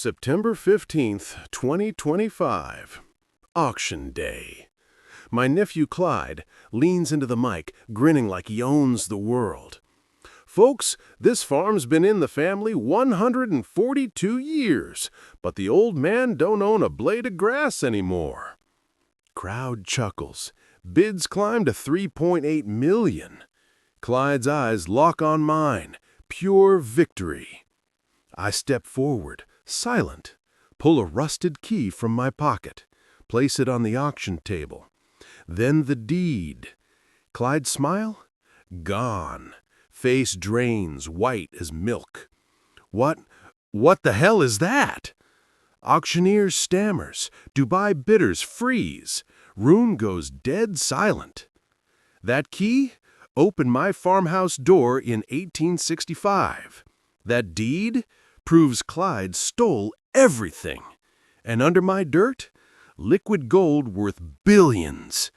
September 15th, 2025. Auction Day. My nephew Clyde leans into the mic, grinning like he owns the world. Folks, this farm's been in the family 142 years, but the old man don't own a blade of grass anymore. Crowd chuckles. Bids climb to $3.8 million. Clyde's eyes lock on mine. Pure victory. I step forward, silent, pull a rusted key from my pocket, place it on the auction table. Then the deed. Clyde's smile? Gone. Face drains white as milk. What the hell is that? Auctioneer stammers. Dubai bidders freeze. Room goes dead silent. That key opened my farmhouse door in 1865. That deed proves Clyde stole everything. And under my dirt, liquid gold worth billions.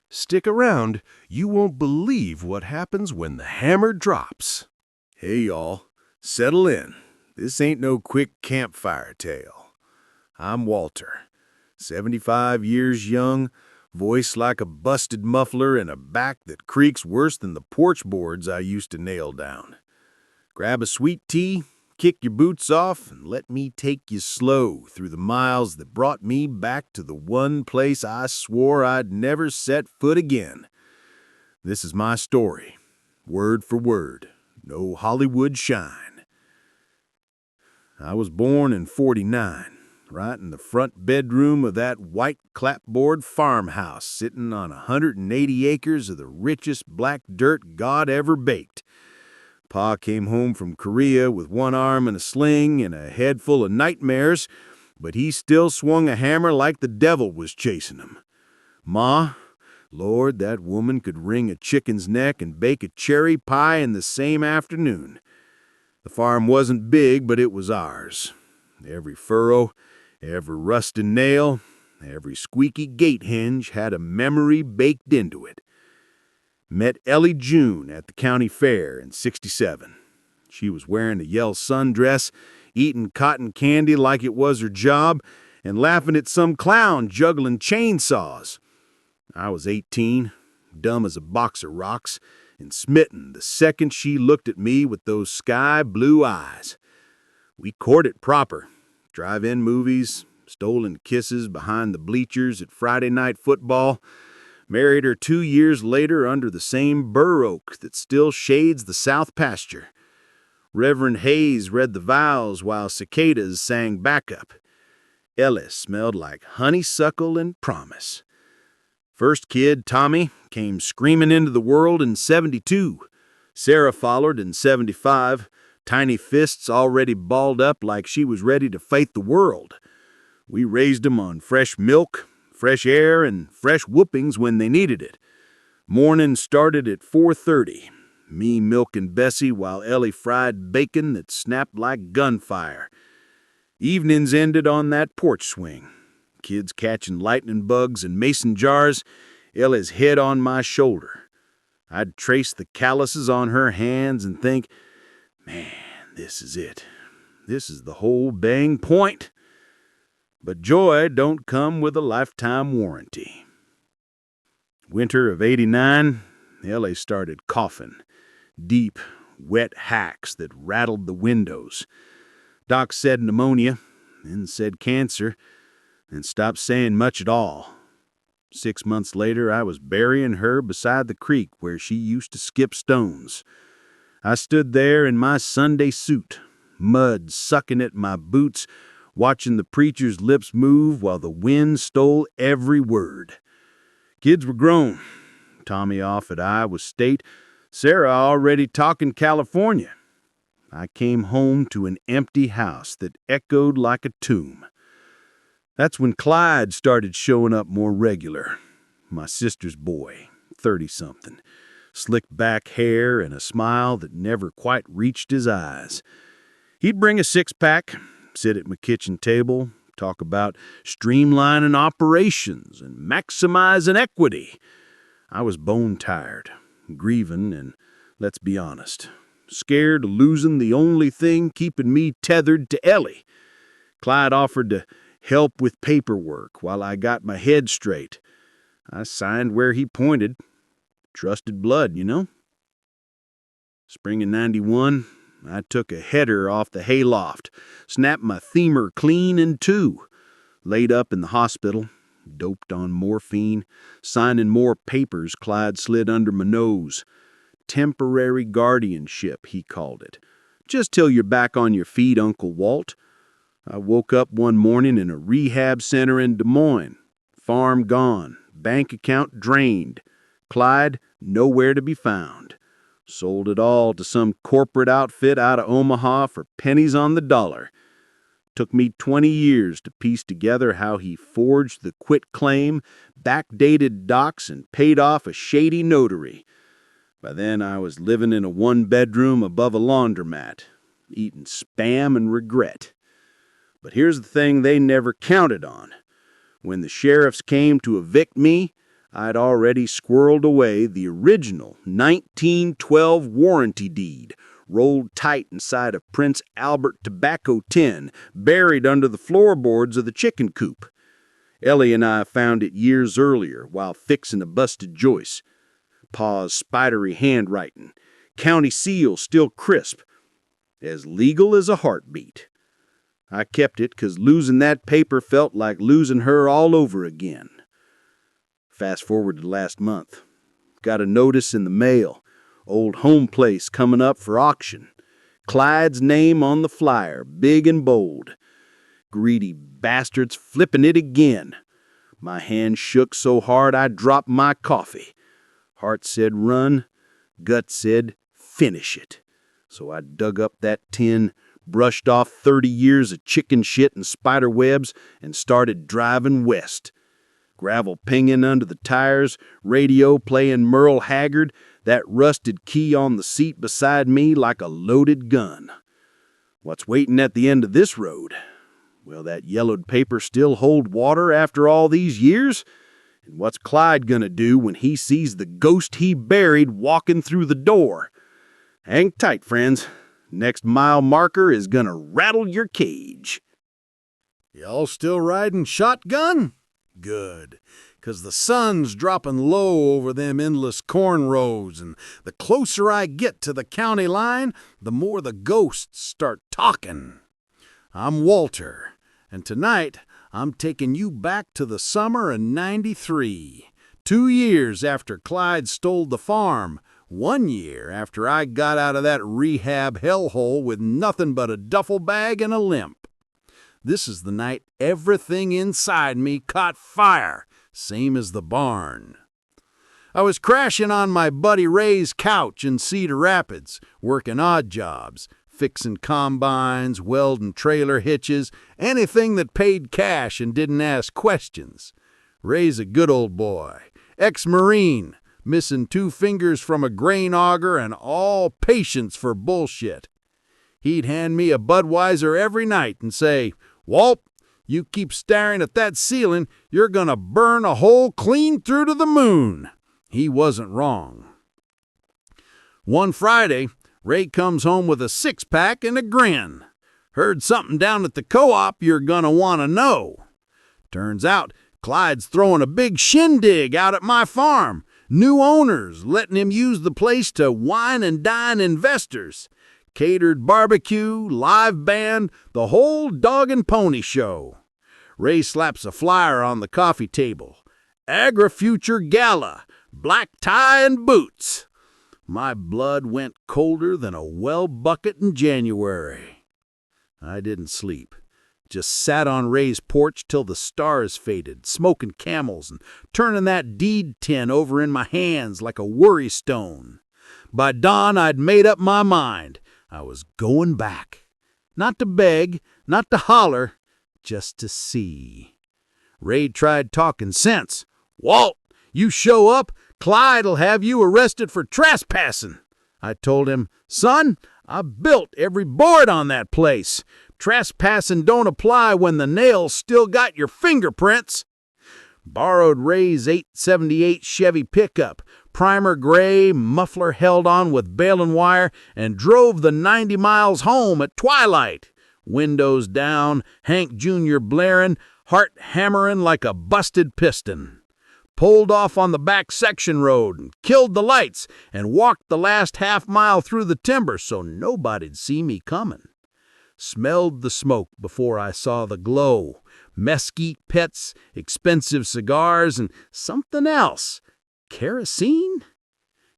Stick around, you won't believe what happens when the hammer drops. Hey y'all, settle in. This ain't no quick campfire tale. I'm Walter, 75 years young, voice like a busted muffler and a back that creaks worse than the porch boards I used to nail down. Grab a sweet tea, kick your boots off, and let me take you slow through the miles that brought me back to the one place I swore I'd never set foot again. This is my story, word for word, no Hollywood shine. I was born in '49, right in the front bedroom of that white clapboard farmhouse sitting on 180 acres of the richest black dirt God ever baked. Pa came home from Korea with one arm in a sling and a head full of nightmares, but he still swung a hammer like the devil was chasing him. Ma, Lord, that woman could wring a chicken's neck and bake a cherry pie in the same afternoon. The farm wasn't big, but it was ours. Every furrow, every rusted nail, every squeaky gate hinge had a memory baked into it. Met Ellie June at the county fair in '67. She was wearing a yellow sundress, eating cotton candy like it was her job, and laughing at some clown juggling chainsaws. I was 18, dumb as a box of rocks, and smitten the second she looked at me with those sky-blue eyes. We courted proper. Drive-in movies, stolen kisses behind the bleachers at Friday night football. Married her 2 years later under the same bur oak that still shades the south pasture. Reverend Hayes read the vows while cicadas sang backup. Ellie smelled like honeysuckle and promise. First kid, Tommy, came screaming into the world in '72. Sarah followed in '75, tiny fists already balled up like she was ready to fight the world. We raised 'em on fresh milk, fresh air, and fresh whoopings when they needed it. Morning started at 4:30, me milking Bessie while Ellie fried bacon that snapped like gunfire. Evenings ended on that porch swing. Kids catching lightning bugs in mason jars, Ellie's head on my shoulder. I'd trace the calluses on her hands and think, man, this is it. This is the whole bang point. But joy don't come with a lifetime warranty. Winter of '89, Ellie started coughing. Deep, wet hacks that rattled the windows. Doc said pneumonia, then said cancer, and stopped saying much at all. 6 months later, I was burying her beside the creek where she used to skip stones. I stood there in my Sunday suit, mud sucking at my boots, watching the preacher's lips move while the wind stole every word. Kids were grown. Tommy off at Iowa State, Sarah already talking California. I came home to an empty house that echoed like a tomb. That's when Clyde started showing up more regular. My sister's boy, 30-something, slicked back hair and a smile that never quite reached his eyes. He'd bring a six-pack, sit at my kitchen table, talk about streamlining operations and maximizing equity. I was bone-tired, grieving, and, let's be honest, scared of losing the only thing keeping me tethered to Ellie. Clyde offered to help with paperwork while I got my head straight. I signed where he pointed. Trusted blood, you know. Spring of '91, I took a header off the hayloft, snapped my femur clean in two, laid up in the hospital, doped on morphine, signing more papers Clyde slid under my nose. Temporary guardianship, he called it. Just till you're back on your feet, Uncle Walt. I woke up one morning in a rehab center in Des Moines. Farm gone, bank account drained. Clyde nowhere to be found. Sold it all to some corporate outfit out of Omaha for pennies on the dollar. Took me 20 years to piece together how he forged the quitclaim, backdated docs, and paid off a shady notary. By then I was living in a one-bedroom above a laundromat, eating Spam and regret. But here's the thing they never counted on. When the sheriffs came to evict me, I'd already squirreled away the original 1912 warranty deed, rolled tight inside a Prince Albert tobacco tin, buried under the floorboards of the chicken coop. Ellie and I found it years earlier while fixing a busted joist. Pa's spidery handwriting, county seal still crisp, as legal as a heartbeat. I kept it 'cause losing that paper felt like losing her all over again. Fast forward to last month. Got a notice in the mail. Old home place coming up for auction. Clyde's name on the flyer, big and bold. Greedy bastards flipping it again. My hand shook so hard I dropped my coffee. Heart said run, gut said finish it. So I dug up that tin, brushed off 30 years of chicken shit and spider webs, and started driving west. Gravel pinging under the tires, radio playing Merle Haggard, that rusted key on the seat beside me like a loaded gun. What's waiting at the end of this road? Will that yellowed paper still hold water after all these years? And what's Clyde gonna do when he sees the ghost he buried walking through the door? Hang tight, friends. Next mile marker is gonna rattle your cage. Y'all still riding shotgun? Good, 'cause the sun's dropping low over them endless corn rows, and the closer I get to the county line, the more the ghosts start talking. I'm Walter, and tonight I'm taking you back to the summer of '93, 2 years after Clyde stole the farm, 1 year after I got out of that rehab hellhole with nothing but a duffel bag and a limp. This is the night everything inside me caught fire, same as the barn. I was crashing on my buddy Ray's couch in Cedar Rapids, working odd jobs, fixing combines, welding trailer hitches, anything that paid cash and didn't ask questions. Ray's a good old boy, ex-Marine, missing 2 fingers from a grain auger and all patience for bullshit. He'd hand me a Budweiser every night and say, "Walt, you keep staring at that ceiling, you're gonna burn a hole clean through to the moon." He wasn't wrong. One Friday, Ray comes home with a 6-pack and a grin. "Heard something down at the co-op you're gonna want to know." Turns out Clyde's throwing a big shindig out at my farm. New owners letting him use the place to wine and dine investors. Catered barbecue, live band, the whole dog and pony show. Ray slaps a flyer on the coffee table. Agri-Future Gala, black tie and boots. My blood went colder than a well bucket in January. I didn't sleep. Just sat on Ray's porch till the stars faded, smoking Camels and turning that deed tin over in my hands like a worry stone. By dawn, I'd made up my mind. I was going back. Not to beg, not to holler, just to see. Ray tried talking sense. "Walt, you show up, Clyde'll have you arrested for trespassing." I told him, "Son, I built every board on that place. Trespassing don't apply when the nails still got your fingerprints." Borrowed Ray's 878 Chevy pickup, primer gray, muffler held on with baling wire, and drove the 90 miles home at twilight. Windows down, Hank Jr. blaring, heart hammering like a busted piston. Pulled off on the back section road and killed the lights and walked the last half-mile through the timber so nobody'd see me coming. Smelled the smoke before I saw the glow. Mesquite pets, expensive cigars, and something else. Kerosene?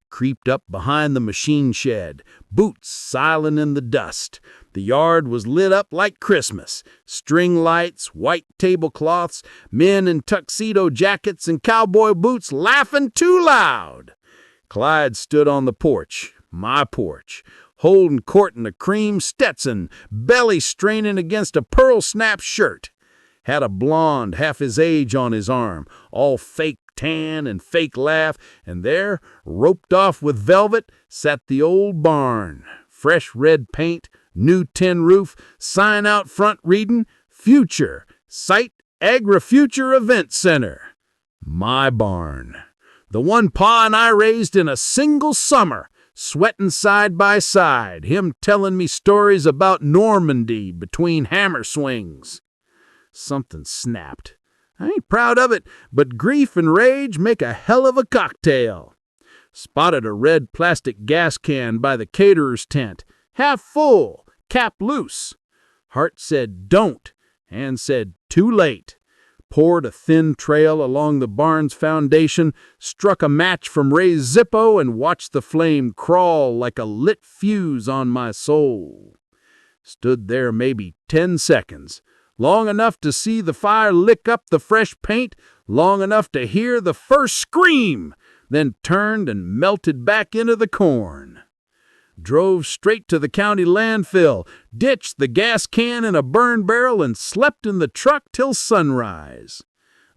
Creeped up behind the machine shed, boots silent in the dust. The yard was lit up like Christmas. String lights, white tablecloths, men in tuxedo jackets and cowboy boots laughing too loud. Clyde stood on the porch, my porch, holding court in a cream Stetson, belly straining against a pearl-snap shirt. Had a blonde half his age on his arm, all fake tan and fake laugh, and there, roped off with velvet, sat the old barn. Fresh red paint, new tin roof, sign out front reading, Future, Site Agri-Future Event Center. My barn. The one Pa and I raised in a single summer, sweating side by side, him telling me stories about Normandy between hammer swings. Something snapped. I ain't proud of it, but grief and rage make a hell of a cocktail. Spotted a red plastic gas can by the caterer's tent, half full, cap loose. Heart said don't, and said too late. Poured a thin trail along the barn's foundation, struck a match from Ray's Zippo, and watched the flame crawl like a lit fuse on my soul. Stood there maybe 10 seconds, long enough to see the fire lick up the fresh paint, long enough to hear the first scream, then turned and melted back into the corn. Drove straight to the county landfill, ditched the gas can in a burn barrel, and slept in the truck till sunrise.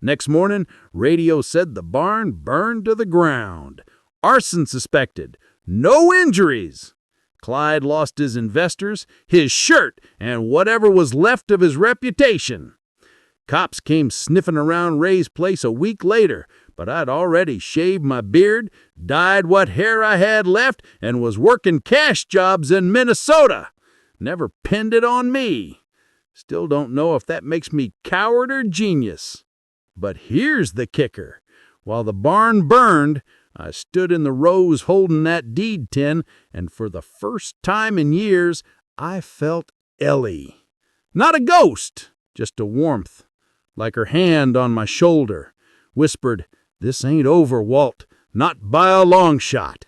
Next morning, radio said the barn burned to the ground. Arson suspected. No injuries. Clyde lost his investors, his shirt, and whatever was left of his reputation. Cops came sniffing around Ray's place a week later, but I'd already shaved my beard, dyed what hair I had left, and was working cash jobs in Minnesota. Never pinned it on me. Still don't know if that makes me coward or genius. But here's the kicker. While the barn burned, I stood in the rows holding that deed tin, and for the first time in years, I felt Ellie. Not a ghost, just a warmth, like her hand on my shoulder. Whispered, "This ain't over, Walt, not by a long shot."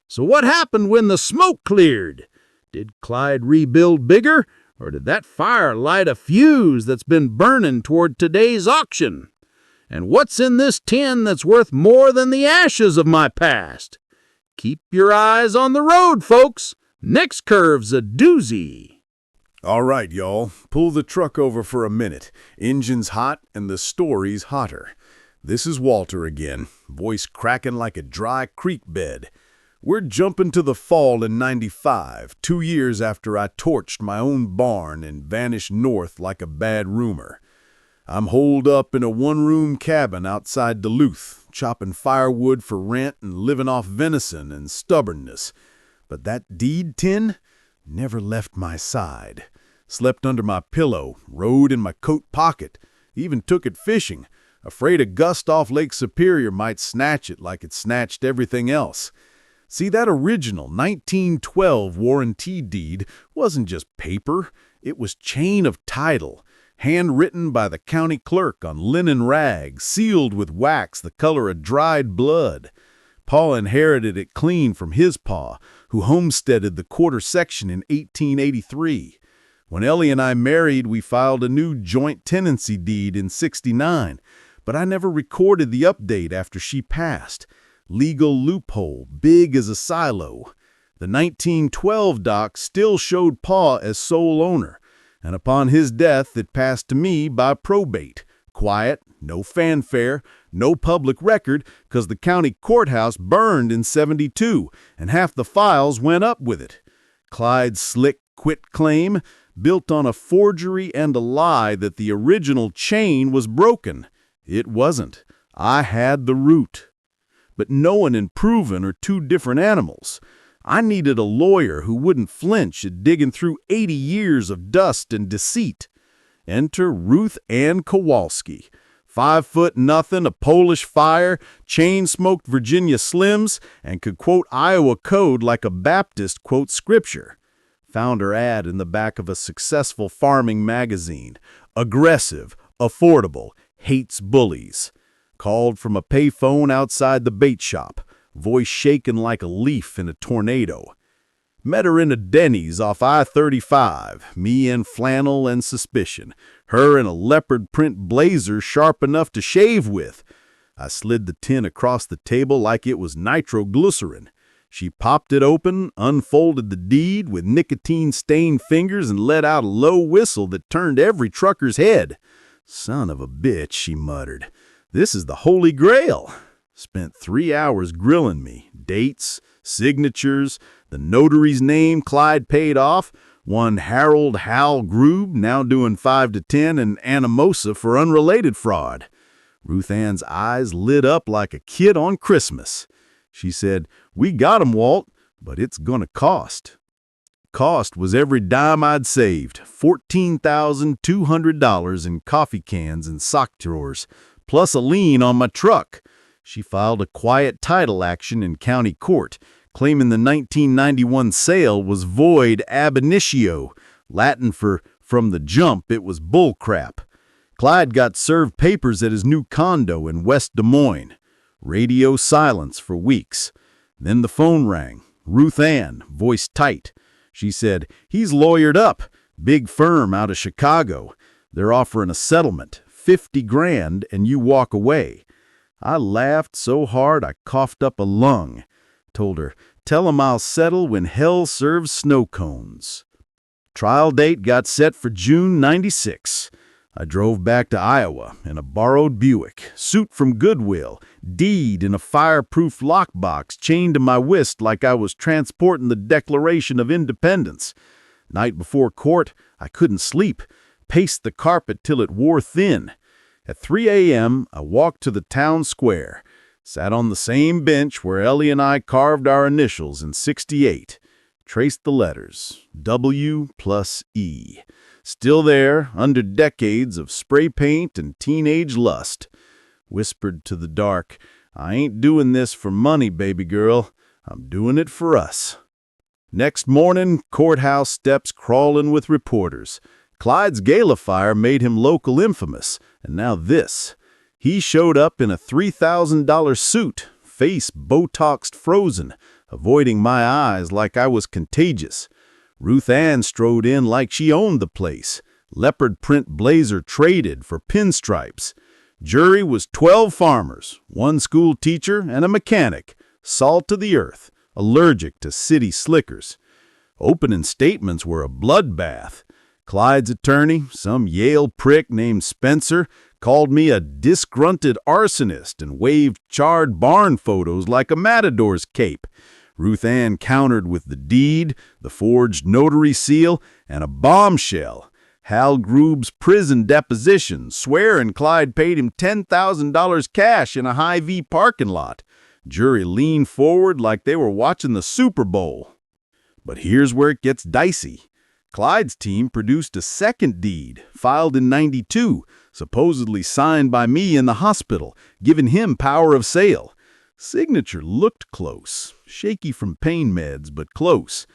So what happened when the smoke cleared? Did Clyde rebuild bigger, or did that fire light a fuse that's been burning toward today's auction? And what's in this tin that's worth more than the ashes of my past? Keep your eyes on the road, folks. Next curve's a doozy. All right, y'all, pull the truck over for a minute. Engine's hot and the story's hotter. This is Walter again, voice cracking like a dry creek bed. We're jumping to the fall in '95, 2 years after I torched my own barn and vanished north like a bad rumor. I'm holed up in a one-room cabin outside Duluth, chopping firewood for rent and living off venison and stubbornness. But that deed tin never left my side. Slept under my pillow, rode in my coat pocket, even took it fishing, afraid a gust off Lake Superior might snatch it like it snatched everything else. See, that original 1912 warranty deed wasn't just paper, it was chain of title, handwritten by the county clerk on linen rags, sealed with wax the color of dried blood. Pa inherited it clean from his pa, who homesteaded the quarter section in 1883. When Ellie and I married, we filed a new joint tenancy deed in '69, but I never recorded the update after she passed. Legal loophole, big as a silo. The 1912 doc still showed Pa as sole owner, and upon his death it passed to me by probate. Quiet, no fanfare, no public record, 'cause the county courthouse burned in '72, and half the files went up with it. Clyde's slick quitclaim, built on a forgery and a lie that the original chain was broken. It wasn't. I had the root. But knowing and proving are two different animals. I needed a lawyer who wouldn't flinch at digging through 80 years of dust and deceit. Enter Ruth Ann Kowalski. 5'0", a Polish fire, chain-smoked Virginia Slims, and could quote Iowa code like a Baptist quotes scripture. Found her ad in the back of a successful farming magazine. Aggressive, affordable, hates bullies. Called from a payphone outside the bait shop, voice shaken like a leaf in a tornado. Met her in a Denny's off I-35, me in flannel and suspicion, her in a leopard print blazer sharp enough to shave with. I slid the tin across the table like it was nitroglycerin. She popped it open, unfolded the deed with nicotine-stained fingers and let out a low whistle that turned every trucker's head. "Son of a bitch," she muttered. "This is the Holy Grail." Spent 3 hours grilling me. Dates, signatures, the notary's name Clyde paid off, one Harold Hal Grube, now doing 5 to 10, and Anamosa for unrelated fraud. Ruth Ann's eyes lit up like a kid on Christmas. She said, "We got 'em, Walt, but it's gonna cost." Cost was every dime I'd saved, $14,200 in coffee cans and sock drawers, plus a lien on my truck. She filed a quiet title action in county court, claiming the 1991 sale was void ab initio, Latin for from the jump. It was bullcrap. Clyde got served papers at his new condo in West Des Moines. Radio silence for weeks. Then the phone rang. Ruth Ann, voice tight. She said, "He's lawyered up. Big firm out of Chicago. They're offering a settlement, 50 grand, and you walk away." I laughed so hard I coughed up a lung. Told her, "Tell 'em I'll settle when hell serves snow cones." Trial date got set for June '96. I drove back to Iowa in a borrowed Buick, suit from Goodwill, deed in a fireproof lockbox chained to my wrist like I was transporting the Declaration of Independence. Night before court, I couldn't sleep, paced the carpet till it wore thin. At 3 a.m., I walked to the town square, sat on the same bench where Ellie and I carved our initials in '68, traced the letters, W+E. Still there, under decades of spray paint and teenage lust. Whispered to the dark, "I ain't doing this for money, baby girl. I'm doing it for us." Next morning, courthouse steps crawling with reporters. Clyde's gala fire made him local infamous, and now this. He showed up in a $3,000 suit, face Botoxed frozen, avoiding my eyes like I was contagious. Ruth Ann strode in like she owned the place. Leopard print blazer traded for pinstripes. Jury was 12 farmers, 1 school teacher, and a mechanic, salt to the earth, allergic to city slickers. Opening statements were a bloodbath. Clyde's attorney, some Yale prick named Spencer, called me a disgruntled arsonist and waved charred barn photos like a matador's cape. Ruth Ann countered with the deed, the forged notary seal, and a bombshell. Hal Grube's prison deposition, swearing Clyde paid him $10,000 cash in a Hy-Vee parking lot. Jury leaned forward like they were watching the Super Bowl. But here's where it gets dicey. Clyde's team produced a second deed, filed in '92, supposedly signed by me in the hospital, giving him power of sale. Signature looked close, shaky from pain meds, but close.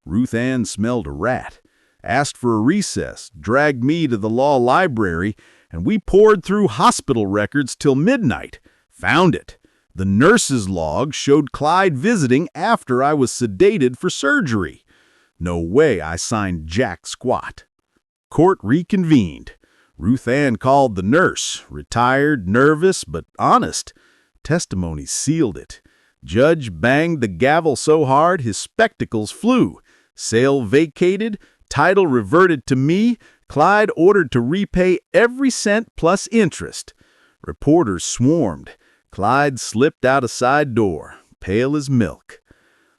Ruth Ann smelled a rat, asked for a recess, dragged me to the law library, and we poured through hospital records till midnight. Found it. The nurse's log showed Clyde visiting after I was sedated for surgery. No way I signed jack squat. Court reconvened. Ruth Ann called the nurse, retired, nervous, but honest. Testimony sealed it. Judge banged the gavel so hard his spectacles flew. Sale vacated, title reverted to me, Clyde ordered to repay every cent plus interest. Reporters swarmed. Clyde slipped out a side door, pale as milk.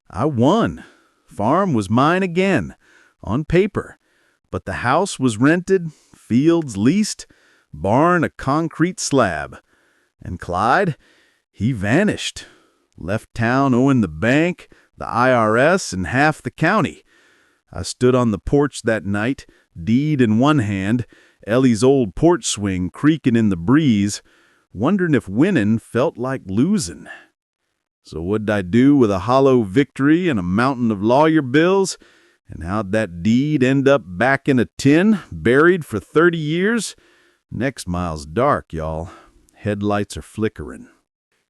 I won. Farm was mine again, on paper. But the house was rented, fields leased, barn a concrete slab. And Clyde, he vanished. Left town owing the bank, the IRS, and half the county. I stood on the porch that night, deed in one hand, Ellie's old porch swing creaking in the breeze, wondering if winning felt like losing. So what'd I do with a hollow victory and a mountain of lawyer bills? And how'd that deed end up back in a tin, buried for 30 years? Next mile's dark, y'all. Headlights are flickering.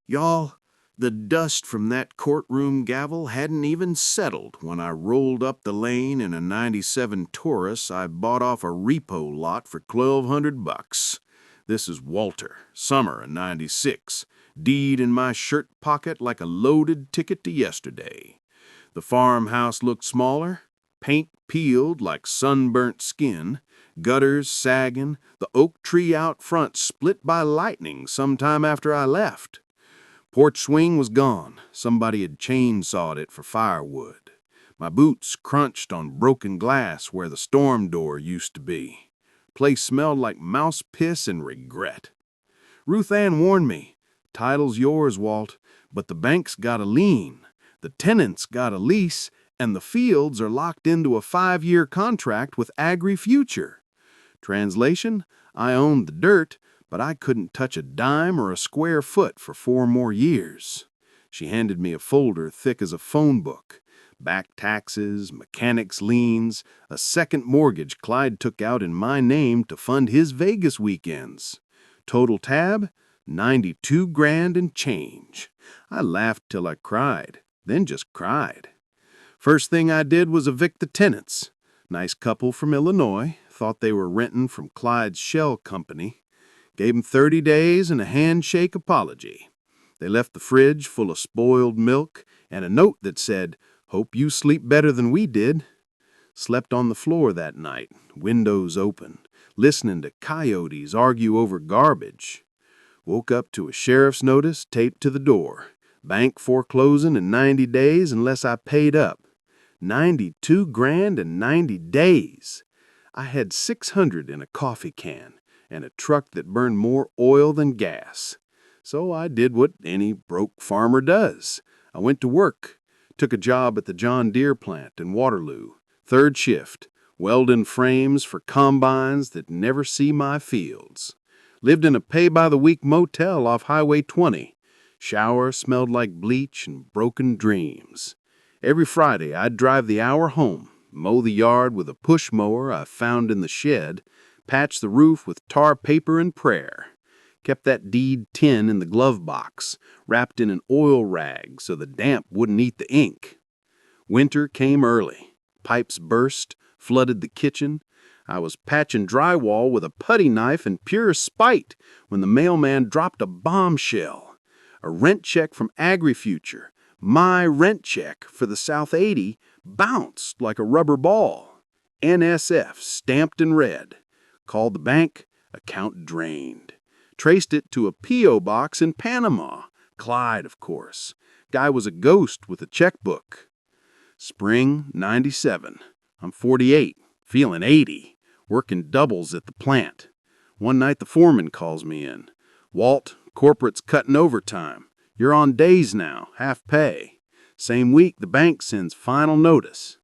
Y'all, the dust from that courtroom gavel hadn't even settled when I rolled up the lane in a 97 Taurus I bought off a repo lot for $1,200. This is Walter, summer of 96, deed in my shirt pocket like a loaded ticket to yesterday. The farmhouse looked smaller, paint peeled like sunburnt skin, gutters sagging, the oak tree out front split by lightning sometime after I left. Porch swing was gone. Somebody had chainsawed it for firewood. My boots crunched on broken glass where the storm door used to be. Place smelled like mouse piss and regret. Ruth Ann warned me, "Title's yours, Walt, but the bank's got a lien, the tenant's got a lease, and the fields are locked into a 5-year contract with Agri-Future." Translation, I owned the dirt, but I couldn't touch a dime or a square foot for 4 more years. She handed me a folder thick as a phone book. Back taxes, mechanics liens, a second mortgage Clyde took out in my name to fund his Vegas weekends. Total tab, 92 grand and change. I laughed till I cried, then just cried. First thing I did was evict the tenants. Nice couple from Illinois, thought they were renting from Clyde's shell company. Gave them 30 days and a handshake apology. They left the fridge full of spoiled milk and a note that said, "Hope you sleep better than we did." Slept on the floor that night, windows open, listening to coyotes argue over garbage. Woke up to a sheriff's notice taped to the door. Bank foreclosing in 90 days unless I paid up. 92 grand in 90 days. I had 600 in a coffee can and a truck that burned more oil than gas. So I did what any broke farmer does. I went to work. Took a job at the John Deere plant in Waterloo. 3rd shift, welding frames for combines that never see my fields. Lived in a pay-by-the-week motel off Highway 20. Shower smelled like bleach and broken dreams. Every Friday I'd drive the hour home, mow the yard with a push mower I found in the shed, patch the roof with tar paper and prayer. Kept that deed tin in the glove box, wrapped in an oil rag so the damp wouldn't eat the ink. Winter came early. Pipes burst, flooded the kitchen. I was patching drywall with a putty knife in pure spite when the mailman dropped a bombshell. A rent check from Agri-Future, my rent check for the South 80, bounced like a rubber ball. NSF stamped in red. Called the bank, account drained. Traced it to a P.O. box in Panama. Clyde, of course. Guy was a ghost with a checkbook. Spring 97. I'm 48, feeling 80, working doubles at the plant. One night the foreman calls me in. "Walt, corporate's cutting overtime. You're on days now, half pay." Same week, the bank sends final notice.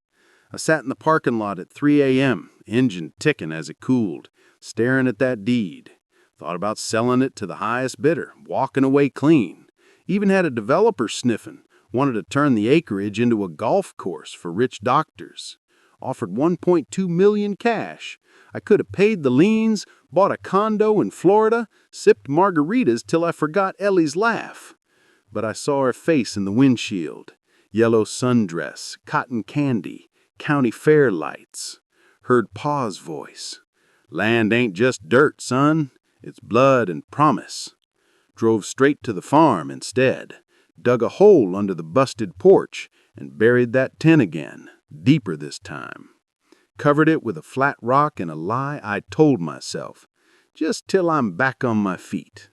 I sat in the parking lot at 3 a.m., engine ticking as it cooled, staring at that deed. Thought about selling it to the highest bidder, walking away clean. Even had a developer sniffing, wanted to turn the acreage into a golf course for rich doctors. Offered $1.2 million cash. I could have paid the liens, bought a condo in Florida, sipped margaritas till I forgot Ellie's laugh. But I saw her face in the windshield. Yellow sundress, cotton candy, county fair lights. Heard Pa's voice. "Land ain't just dirt, son. It's blood and promise." Drove straight to the farm instead. Dug a hole under the busted porch and buried that tin again, deeper this time. Covered it with a flat rock and a lie I told myself, just till I'm back on my feet.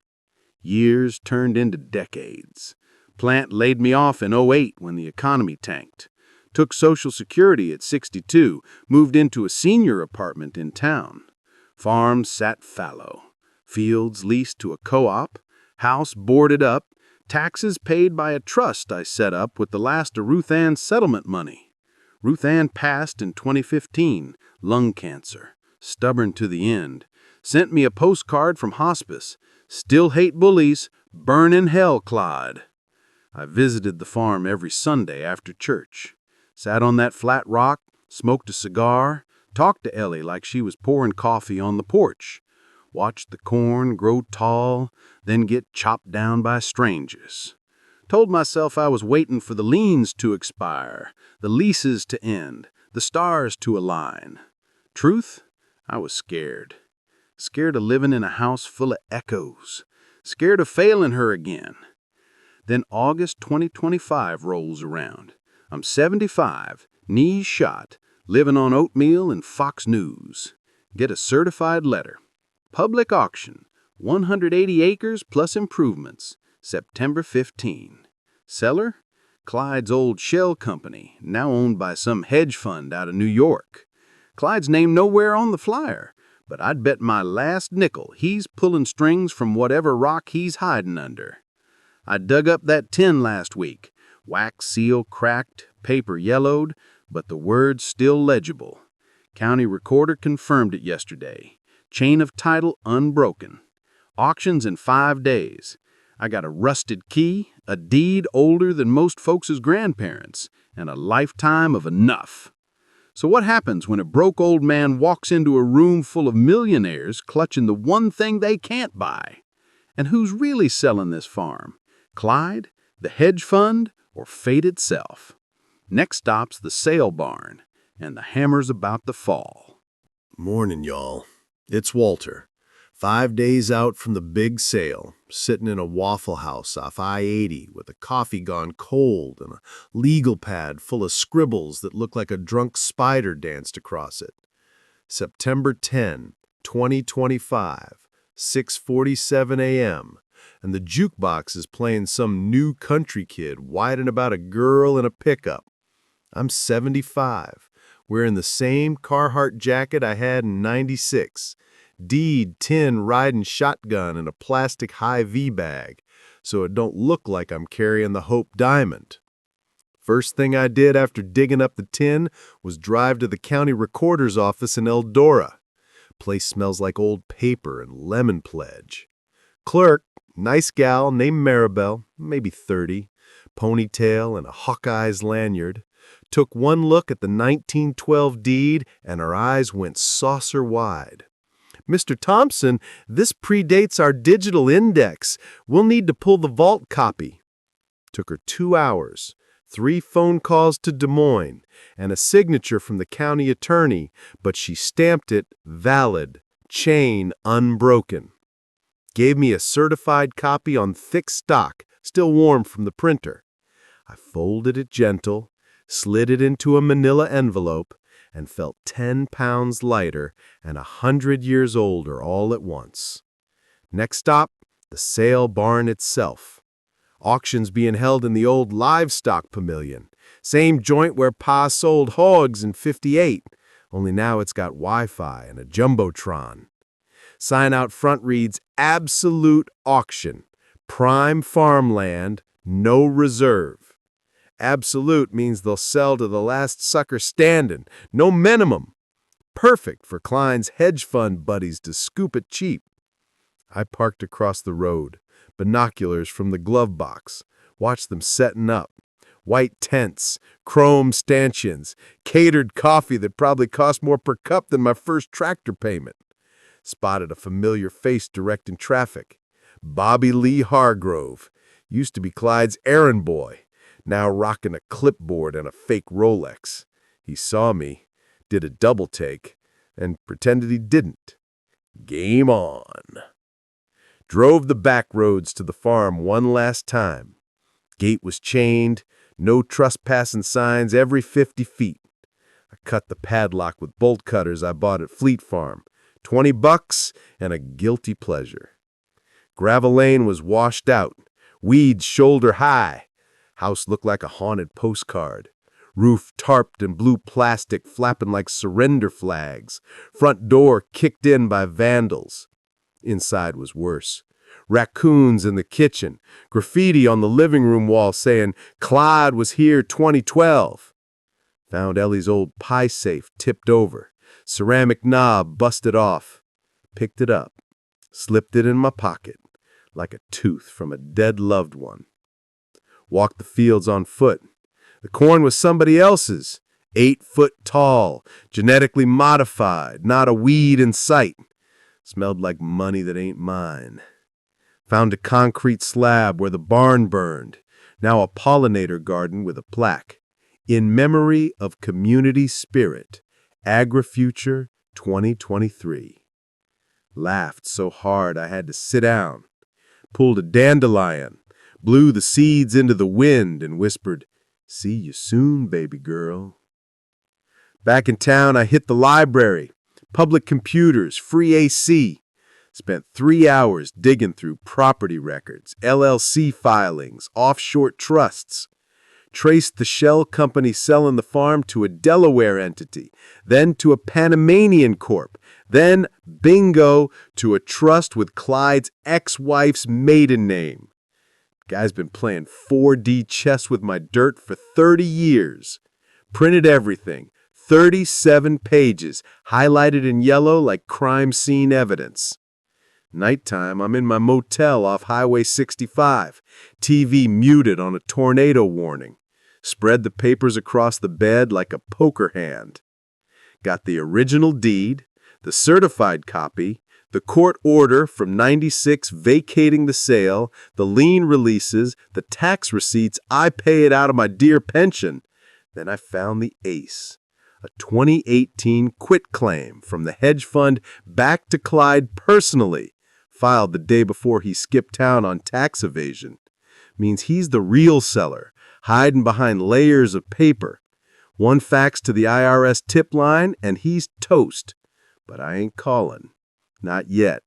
Years turned into decades. Plant laid me off in '08 when the economy tanked. Took Social Security at 62, moved into a senior apartment in town. Farm sat fallow. Fields leased to a co-op. House boarded up. Taxes paid by a trust I set up with the last of Ruth Ann's settlement money. Ruth Ann passed in 2015, lung cancer, stubborn to the end. Sent me a postcard from hospice. Still hate bullies, burn in hell, Clyde. I visited the farm every Sunday after church. Sat on that flat rock, smoked a cigar, talked to Ellie like she was pouring coffee on the porch. Watched the corn grow tall, then get chopped down by strangers. Told myself I was waiting for the liens to expire, the leases to end, the stars to align. Truth? I was scared. Scared of living in a house full of echoes. Scared of failing her again. Then August 2025 rolls around. I'm 75, knees shot, living on oatmeal and Fox News. Get a certified letter. Public auction, 180 acres plus improvements, September 15. Seller? Clyde's old shell company, now owned by some hedge fund out of New York. Clyde's name nowhere on the flyer, but I'd bet my last nickel he's pulling strings from whatever rock he's hiding under. I dug up that tin last week. Wax seal cracked, paper yellowed, but the words still legible. County recorder confirmed it yesterday. Chain of title unbroken. Auctions in 5 days. I got a rusted key, a deed older than most folks' grandparents, and a lifetime of enough. So what happens when a broke old man walks into a room full of millionaires clutching the one thing they can't buy? And who's really selling this farm? Clyde, the hedge fund, or fate itself? Next stop's the sale barn, and the hammer's about to fall. Morning, y'all. It's Walter. 5 days out from the big sale, sitting in a Waffle House off I-80 with a coffee gone cold and a legal pad full of scribbles that look like a drunk spider danced across it. September 10, 2025, 6:47 a.m., and the jukebox is playing some new country kid whining about a girl in a pickup. I'm 75, wearing the same Carhartt jacket I had in '96. Deed, tin, riding shotgun in a plastic high-V bag, so it don't look like I'm carrying the Hope Diamond. First thing I did after digging up the tin was drive to the county recorder's office in Eldora. Place smells like old paper and lemon pledge. Clerk, nice gal named Maribel, maybe 30, ponytail and a Hawkeye's lanyard, took one look at the 1912 deed and her eyes went saucer wide. Mr. Thompson, this predates our digital index. We'll need to pull the vault copy. Took her 2 hours, 3 phone calls to Des Moines, and a signature from the county attorney, but she stamped it valid, chain unbroken. Gave me a certified copy on thick stock, still warm from the printer. I folded it gentle, slid it into a manila envelope, and felt 10 pounds lighter and 100 years older all at once. Next stop, the sale barn itself. Auctions being held in the old livestock pavilion. Same joint where Pa sold hogs in '58, only now it's got Wi-Fi and a jumbotron. Sign out front reads, Absolute Auction. Prime farmland, no reserve. Absolute means they'll sell to the last sucker standing, no minimum. Perfect for Klein's hedge fund buddies to scoop it cheap. I parked across the road, binoculars from the glove box, watched them setting up. White tents, chrome stanchions, catered coffee that probably cost more per cup than my first tractor payment. Spotted a familiar face directing traffic. Bobby Lee Hargrove, used to be Clyde's errand boy, now rocking a clipboard and a fake Rolex. He saw me, did a double take, and pretended he didn't. Game on. Drove the back roads to the farm one last time. Gate was chained, no trespassing signs every 50 feet. I cut the padlock with bolt cutters I bought at Fleet Farm. $20 and a guilty pleasure. Gravel lane was washed out, weeds shoulder high. House looked like a haunted postcard. Roof tarped in blue plastic flapping like surrender flags. Front door kicked in by vandals. Inside was worse. Raccoons in the kitchen, graffiti on the living room wall saying, "Clyde was here 2012. Found Ellie's old pie safe tipped over, ceramic knob busted off. Picked it up, slipped it in my pocket, like a tooth from a dead loved one. Walked the fields on foot. The corn was somebody else's, 8 foot tall, genetically modified, not a weed in sight. Smelled like money that ain't mine. Found a concrete slab where the barn burned, now a pollinator garden with a plaque. In memory of community spirit, AgriFuture 2023. Laughed so hard I had to sit down. Pulled a dandelion, blew the seeds into the wind and whispered, "See you soon, baby girl." Back in town, I hit the library. Public computers, free AC. Spent 3 hours digging through property records, LLC filings, offshore trusts. Traced the shell company selling the farm to a Delaware entity, then to a Panamanian corp, then, bingo, to a trust with Clyde's ex-wife's maiden name. Guy's been playing 4D chess with my dirt for 30 years. Printed everything, 37 pages, highlighted in yellow like crime scene evidence. Nighttime, I'm in my motel off Highway 65, TV muted on a tornado warning. Spread the papers across the bed like a poker hand. Got the original deed, the certified copy, the court order from '96 vacating the sale, the lien releases, the tax receipts I pay it out of my dear pension. Then I found the ace. A 2018 quitclaim from the hedge fund back to Clyde personally, filed the day before he skipped town on tax evasion. Means he's the real seller, hiding behind layers of paper. One fax to the IRS tip line and he's toast. But I ain't calling. Not yet.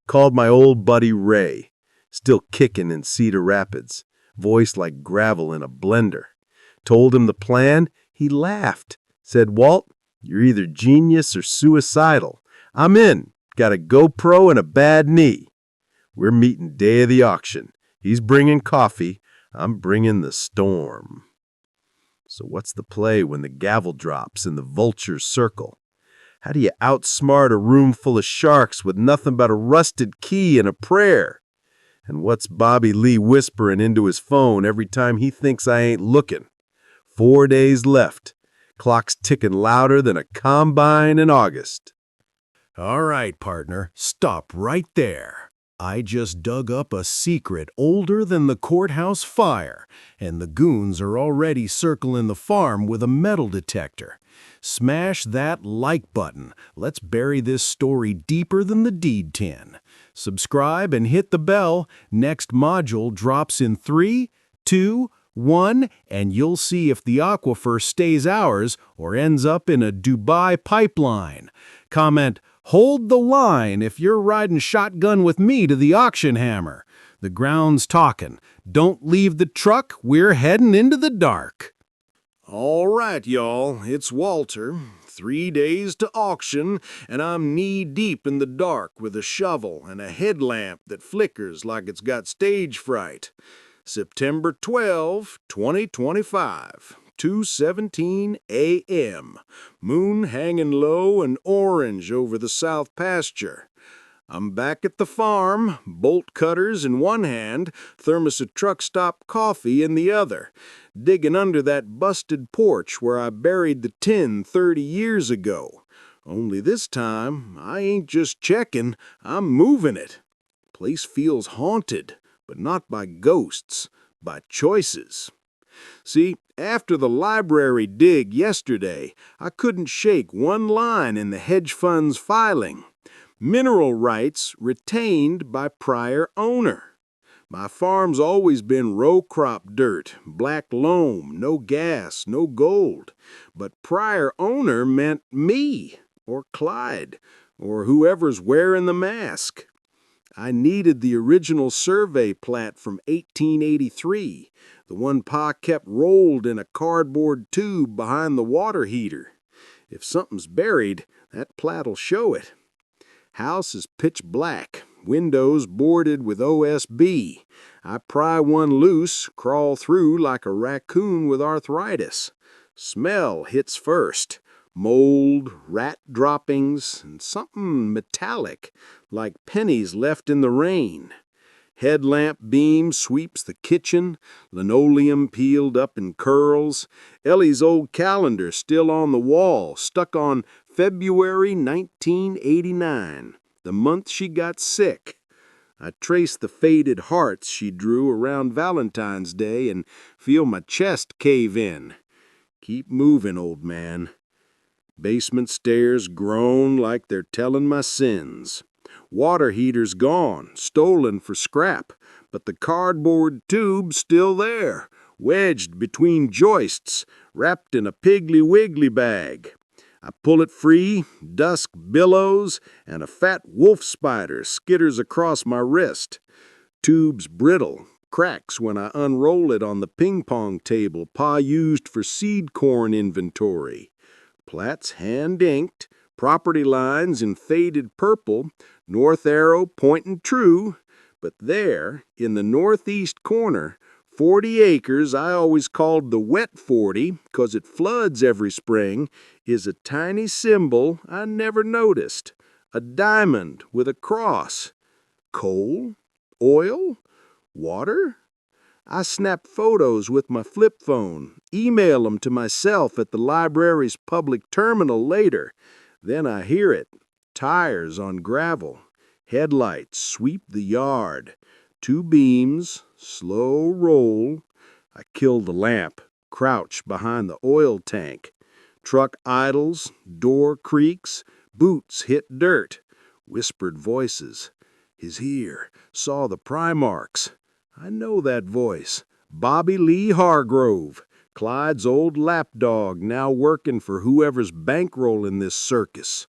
Called my old buddy Ray, still kicking in Cedar Rapids, voice like gravel in a blender. Told him the plan, he laughed. Said, "Walt, you're either genius or suicidal. I'm in. Got a GoPro and a bad knee. We're meeting day of the auction. He's bringing coffee. I'm bringing the storm." So what's the play when the gavel drops and the vultures circle? How do you outsmart a room full of sharks with nothing but a rusted key and a prayer? And what's Bobby Lee whispering into his phone every time he thinks I ain't looking? 4 days left. Clock's ticking louder than a combine in August. All right, partner, stop right there. I just dug up a secret older than the courthouse fire, and the goons are already circling the farm with a metal detector. Smash that like button. Let's bury this story deeper than the deed tin. Subscribe and hit the bell. Next module drops in 3, 2, 1, and you'll see if the aquifer stays ours or ends up in a Dubai pipeline. Comment, "Hold the line" if you're riding shotgun with me to the auction hammer. The ground's talking. Don't leave the truck. We're heading into the dark. All right, y'all. It's Walter. 3 days to auction, and I'm knee-deep in the dark with a shovel and a headlamp that flickers like it's got stage fright. September 12, 2025. 2:17 a.m. Moon hanging low and orange over the south pasture. I'm back at the farm, bolt cutters in one hand, thermos of truck stop coffee in the other, digging under that busted porch where I buried the tin 30 years ago. Only this time, I ain't just checking, I'm moving it. Place feels haunted, but not by ghosts, by choices. See, after the library dig yesterday, I couldn't shake one line in the hedge fund's filing. Mineral rights retained by prior owner. My farm's always been row crop dirt, black loam, no gas, no gold. But prior owner meant me, or Clyde, or whoever's wearing the mask. I needed the original survey plat from 1883, the one Pa kept rolled in a cardboard tube behind the water heater. If something's buried, that plat'll show it. House is pitch black, windows boarded with OSB. I pry one loose, crawl through like a raccoon with arthritis. Smell hits first. Mold, rat droppings, and something metallic, like pennies left in the rain. Headlamp beam sweeps the kitchen, linoleum peeled up in curls, Ellie's old calendar still on the wall, stuck on February 1989, the month she got sick. I trace the faded hearts she drew around Valentine's Day and feel my chest cave in. Keep moving, old man. Basement stairs groan like they're telling my sins. Water heater's gone, stolen for scrap, but the cardboard tube's still there, wedged between joists, wrapped in a Piggly Wiggly bag. I pull it free, dusk billows, and a fat wolf spider skitters across my wrist. Tube's brittle, cracks when I unroll it on the ping-pong table Pa used for seed corn inventory. Plats hand-inked, property lines in faded purple, north arrow pointing true, but there, in the northeast corner, 40 acres I always called the wet 40 'cause it floods every spring, is a tiny symbol I never noticed, a diamond with a cross. Coal? Oil? Water? I snap photos with my flip phone, email them to myself at the library's public terminal later. Then I hear it. Tires on gravel. Headlights sweep the yard. 2 beams, slow roll. I kill the lamp, crouch behind the oil tank. Truck idles, door creaks, boots hit dirt. Whispered voices. He's here. Saw the pry marks. I know that voice. Bobby Lee Hargrove, Clyde's old lapdog, now working for whoever's bankrolling this circus.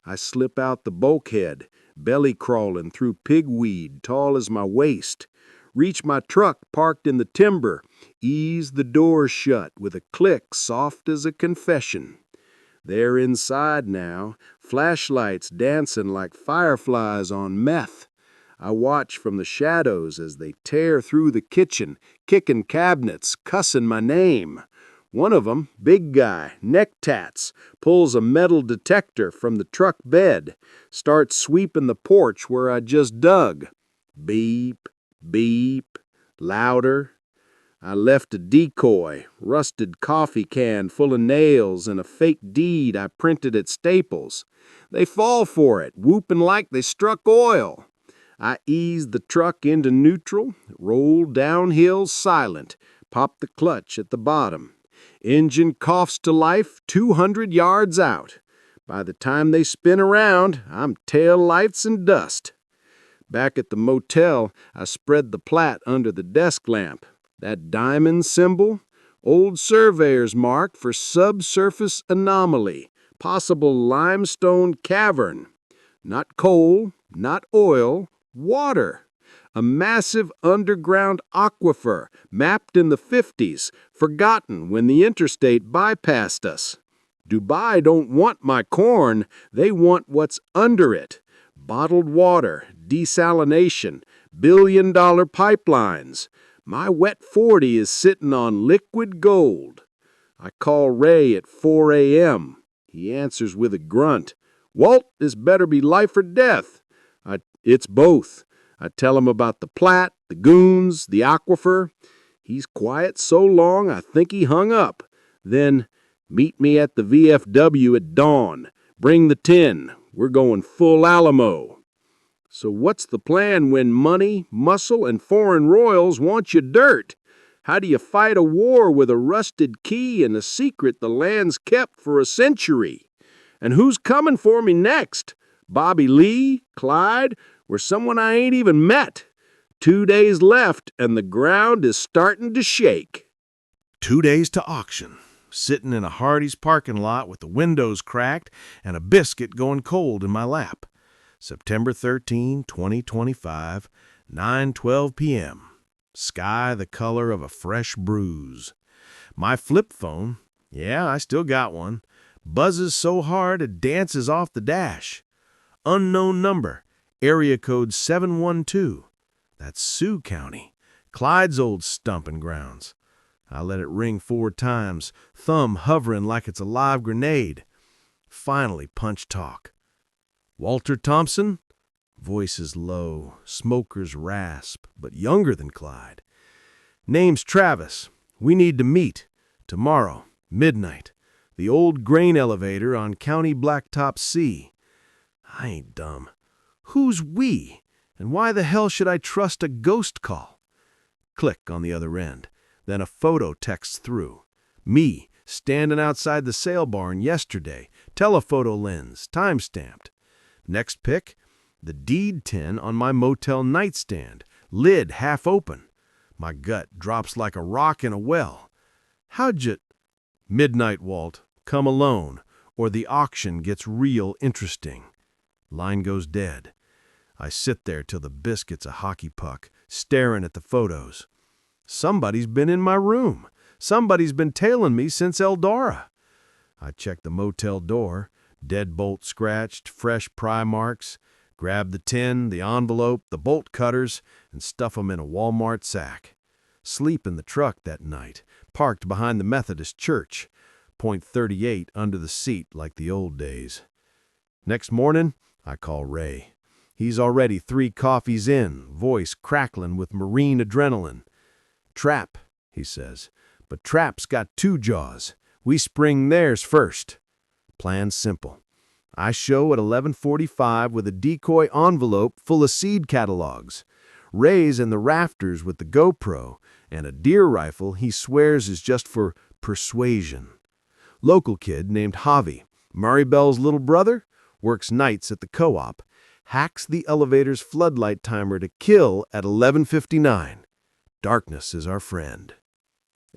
I slip out the bulkhead, belly crawling through pigweed tall as my waist. Reach my truck parked in the timber, ease the door shut with a click soft as a confession. They're inside now, flashlights dancing like fireflies on meth. I watch from the shadows as they tear through the kitchen, kicking cabinets, cussing my name. One of 'em, big guy, neck tats, pulls a metal detector from the truck bed, starts sweeping the porch where I just dug. Beep, beep, louder. I left a decoy, rusted coffee can full of nails and a fake deed I printed at Staples. They fall for it, whooping like they struck oil. I eased the truck into neutral, rolled downhill silent, popped the clutch at the bottom. Engine coughs to life 200 yards out. By the time they spin around, I'm tail lights and dust. Back at the motel, I spread the plat under the desk lamp. That diamond symbol? Old surveyor's mark for subsurface anomaly, possible limestone cavern. Not coal, not oil, water. A massive underground aquifer mapped in the 50s, forgotten when the interstate bypassed us. Dubai don't want my corn, they want what's under it. Bottled water, desalination, billion-dollar pipelines. My wet 40 is sitting on liquid gold. I call Ray at 4 a.m. He answers with a grunt. Walt, this better be life or death. It's both. I tell him about the plat, the goons, the aquifer. He's quiet so long I think he hung up. Then, meet me at the VFW at dawn. Bring the tin. We're going full Alamo. So what's the plan when money, muscle, and foreign royals want you dirt? How do you fight a war with a rusted key and a secret the land's kept for a century? And who's coming for me next? Bobby Lee, Clyde, or someone I ain't even met? 2 days left, and the ground is starting to shake. 2 days to auction. Sitting in a Hardee's parking lot with the windows cracked and a biscuit going cold in my lap. September 13, 2025, 9:12 p.m. Sky the color of a fresh bruise. My flip phone, yeah, I still got one, buzzes so hard it dances off the dash. Unknown number, Area code 712. That's Sioux County, Clyde's old stomping grounds. I let it ring 4 times, thumb hovering like it's a live grenade. Finally, Punch talk. Walter Thompson? Voice is low, smoker's rasp, but younger than Clyde. Name's Travis. We need to meet. Tomorrow, midnight. The old grain elevator on County Blacktop C. I ain't dumb. Who's we? And why the hell should I trust a ghost call? Click on the other end. Then a photo texts through. Me, standing outside the sale barn yesterday. Telephoto lens, time-stamped. Next pic, the deed tin on my motel nightstand, lid half open. My gut drops like a rock in a well. How'd you... Midnight, Walt. Come alone, or the auction gets real interesting. Line goes dead. I sit there till the biscuit's a hockey puck, staring at the photos. Somebody's been in my room. Somebody's been tailing me since Eldora. I check the motel door, deadbolt scratched, fresh pry marks, grab the tin, the envelope, the bolt cutters, and stuff 'em in a Walmart sack. Sleep in the truck that night, parked behind the Methodist church. .38 under the seat like the old days. Next morning, I call Ray. He's already 3 coffees in, voice crackling with marine adrenaline. Trap, he says, but Trap's got 2 jaws. We spring theirs first. Plan's simple. I show at 11:45 with a decoy envelope full of seed catalogs. Ray's in the rafters with the GoPro and a deer rifle he swears is just for persuasion. Local kid named Javi, Murray Bell's little brother, works nights at the co-op, hacks the elevator's floodlight timer to kill at 11:59. Darkness is our friend.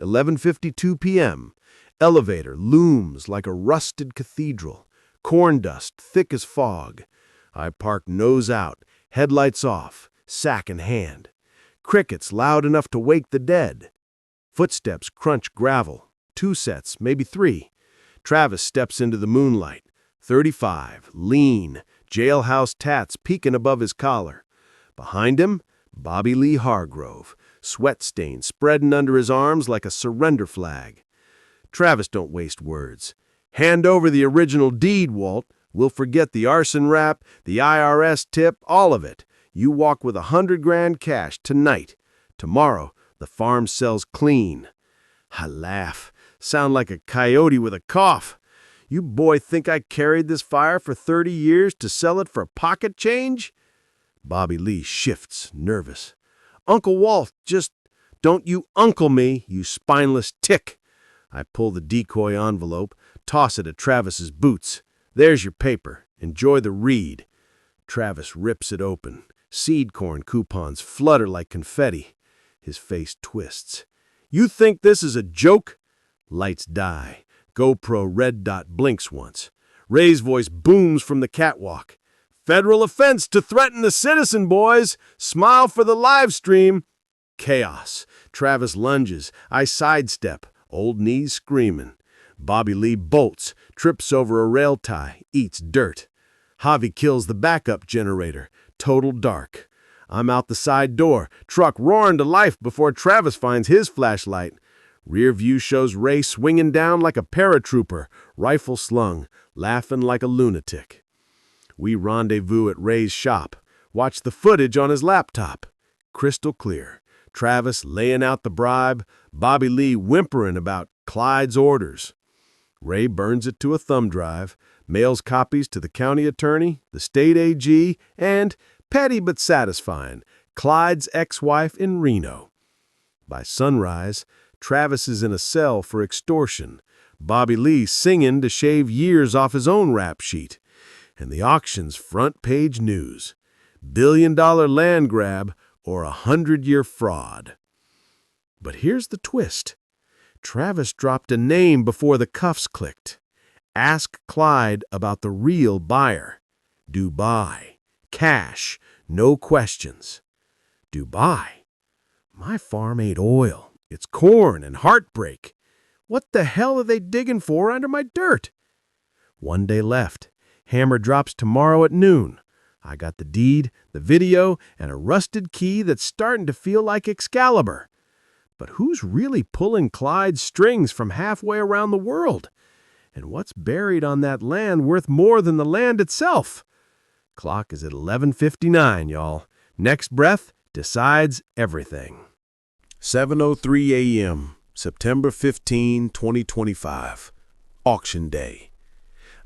11:52 p.m. Elevator looms like a rusted cathedral, corn dust thick as fog. I park nose out, headlights off, sack in hand. Crickets loud enough to wake the dead. Footsteps crunch gravel, 2 sets, maybe 3. Travis steps into the moonlight, 35, lean, jailhouse tats peeking above his collar. Behind him, Bobby Lee Hargrove, sweat stains spreading under his arms like a surrender flag. Travis don't waste words. Hand over the original deed, Walt. We'll forget the arson rap, the IRS tip, all of it. You walk with $100,000 cash tonight. Tomorrow, the farm sells clean. I laugh. Sound like a coyote with a cough. You boy think I carried this fire for 30 years to sell it for pocket change? Bobby Lee shifts, nervous. Uncle Walt, just don't you uncle me, you spineless tick. I pull the decoy envelope, toss it at Travis's boots. There's your paper. Enjoy the read. Travis rips it open. Seed corn coupons flutter like confetti. His face twists. You think this is a joke? Lights die. GoPro red dot blinks once. Ray's voice booms from the catwalk. Federal offense to threaten a citizen, boys. Smile for the live stream. Chaos. Travis lunges. I sidestep. Old knees screaming. Bobby Lee bolts, trips over a rail tie, eats dirt. Javi kills the backup generator. Total dark. I'm out the side door, truck roaring to life before Travis finds his flashlight. Rear view shows Ray swinging down like a paratrooper, rifle slung, laughing like a lunatic. We rendezvous at Ray's shop, watch the footage on his laptop. Crystal clear. Travis laying out the bribe, Bobby Lee whimpering about Clyde's orders. Ray burns it to a thumb drive, mails copies to the county attorney, the state AG, and, petty but satisfying, Clyde's ex-wife in Reno. By sunrise, Travis is in a cell for extortion, Bobby Lee singing to shave years off his own rap sheet, and the auction's front-page news. $1 billion land grab or 100-year fraud. But here's the twist. Travis dropped a name before the cuffs clicked. Ask Clyde about the real buyer. Dubai. Cash. No questions. Dubai. My farm ain't oil. It's corn and heartbreak. What the hell are they digging for under my dirt? 1 day left. Hammer drops tomorrow at noon. I got the deed, the video, and a rusted key that's starting to feel like Excalibur. But who's really pulling Clyde's strings from halfway around the world? And what's buried on that land worth more than the land itself? Clock is at 11:59, y'all. Next breath decides everything. 7:03 a.m., September 15, 2025. Auction day.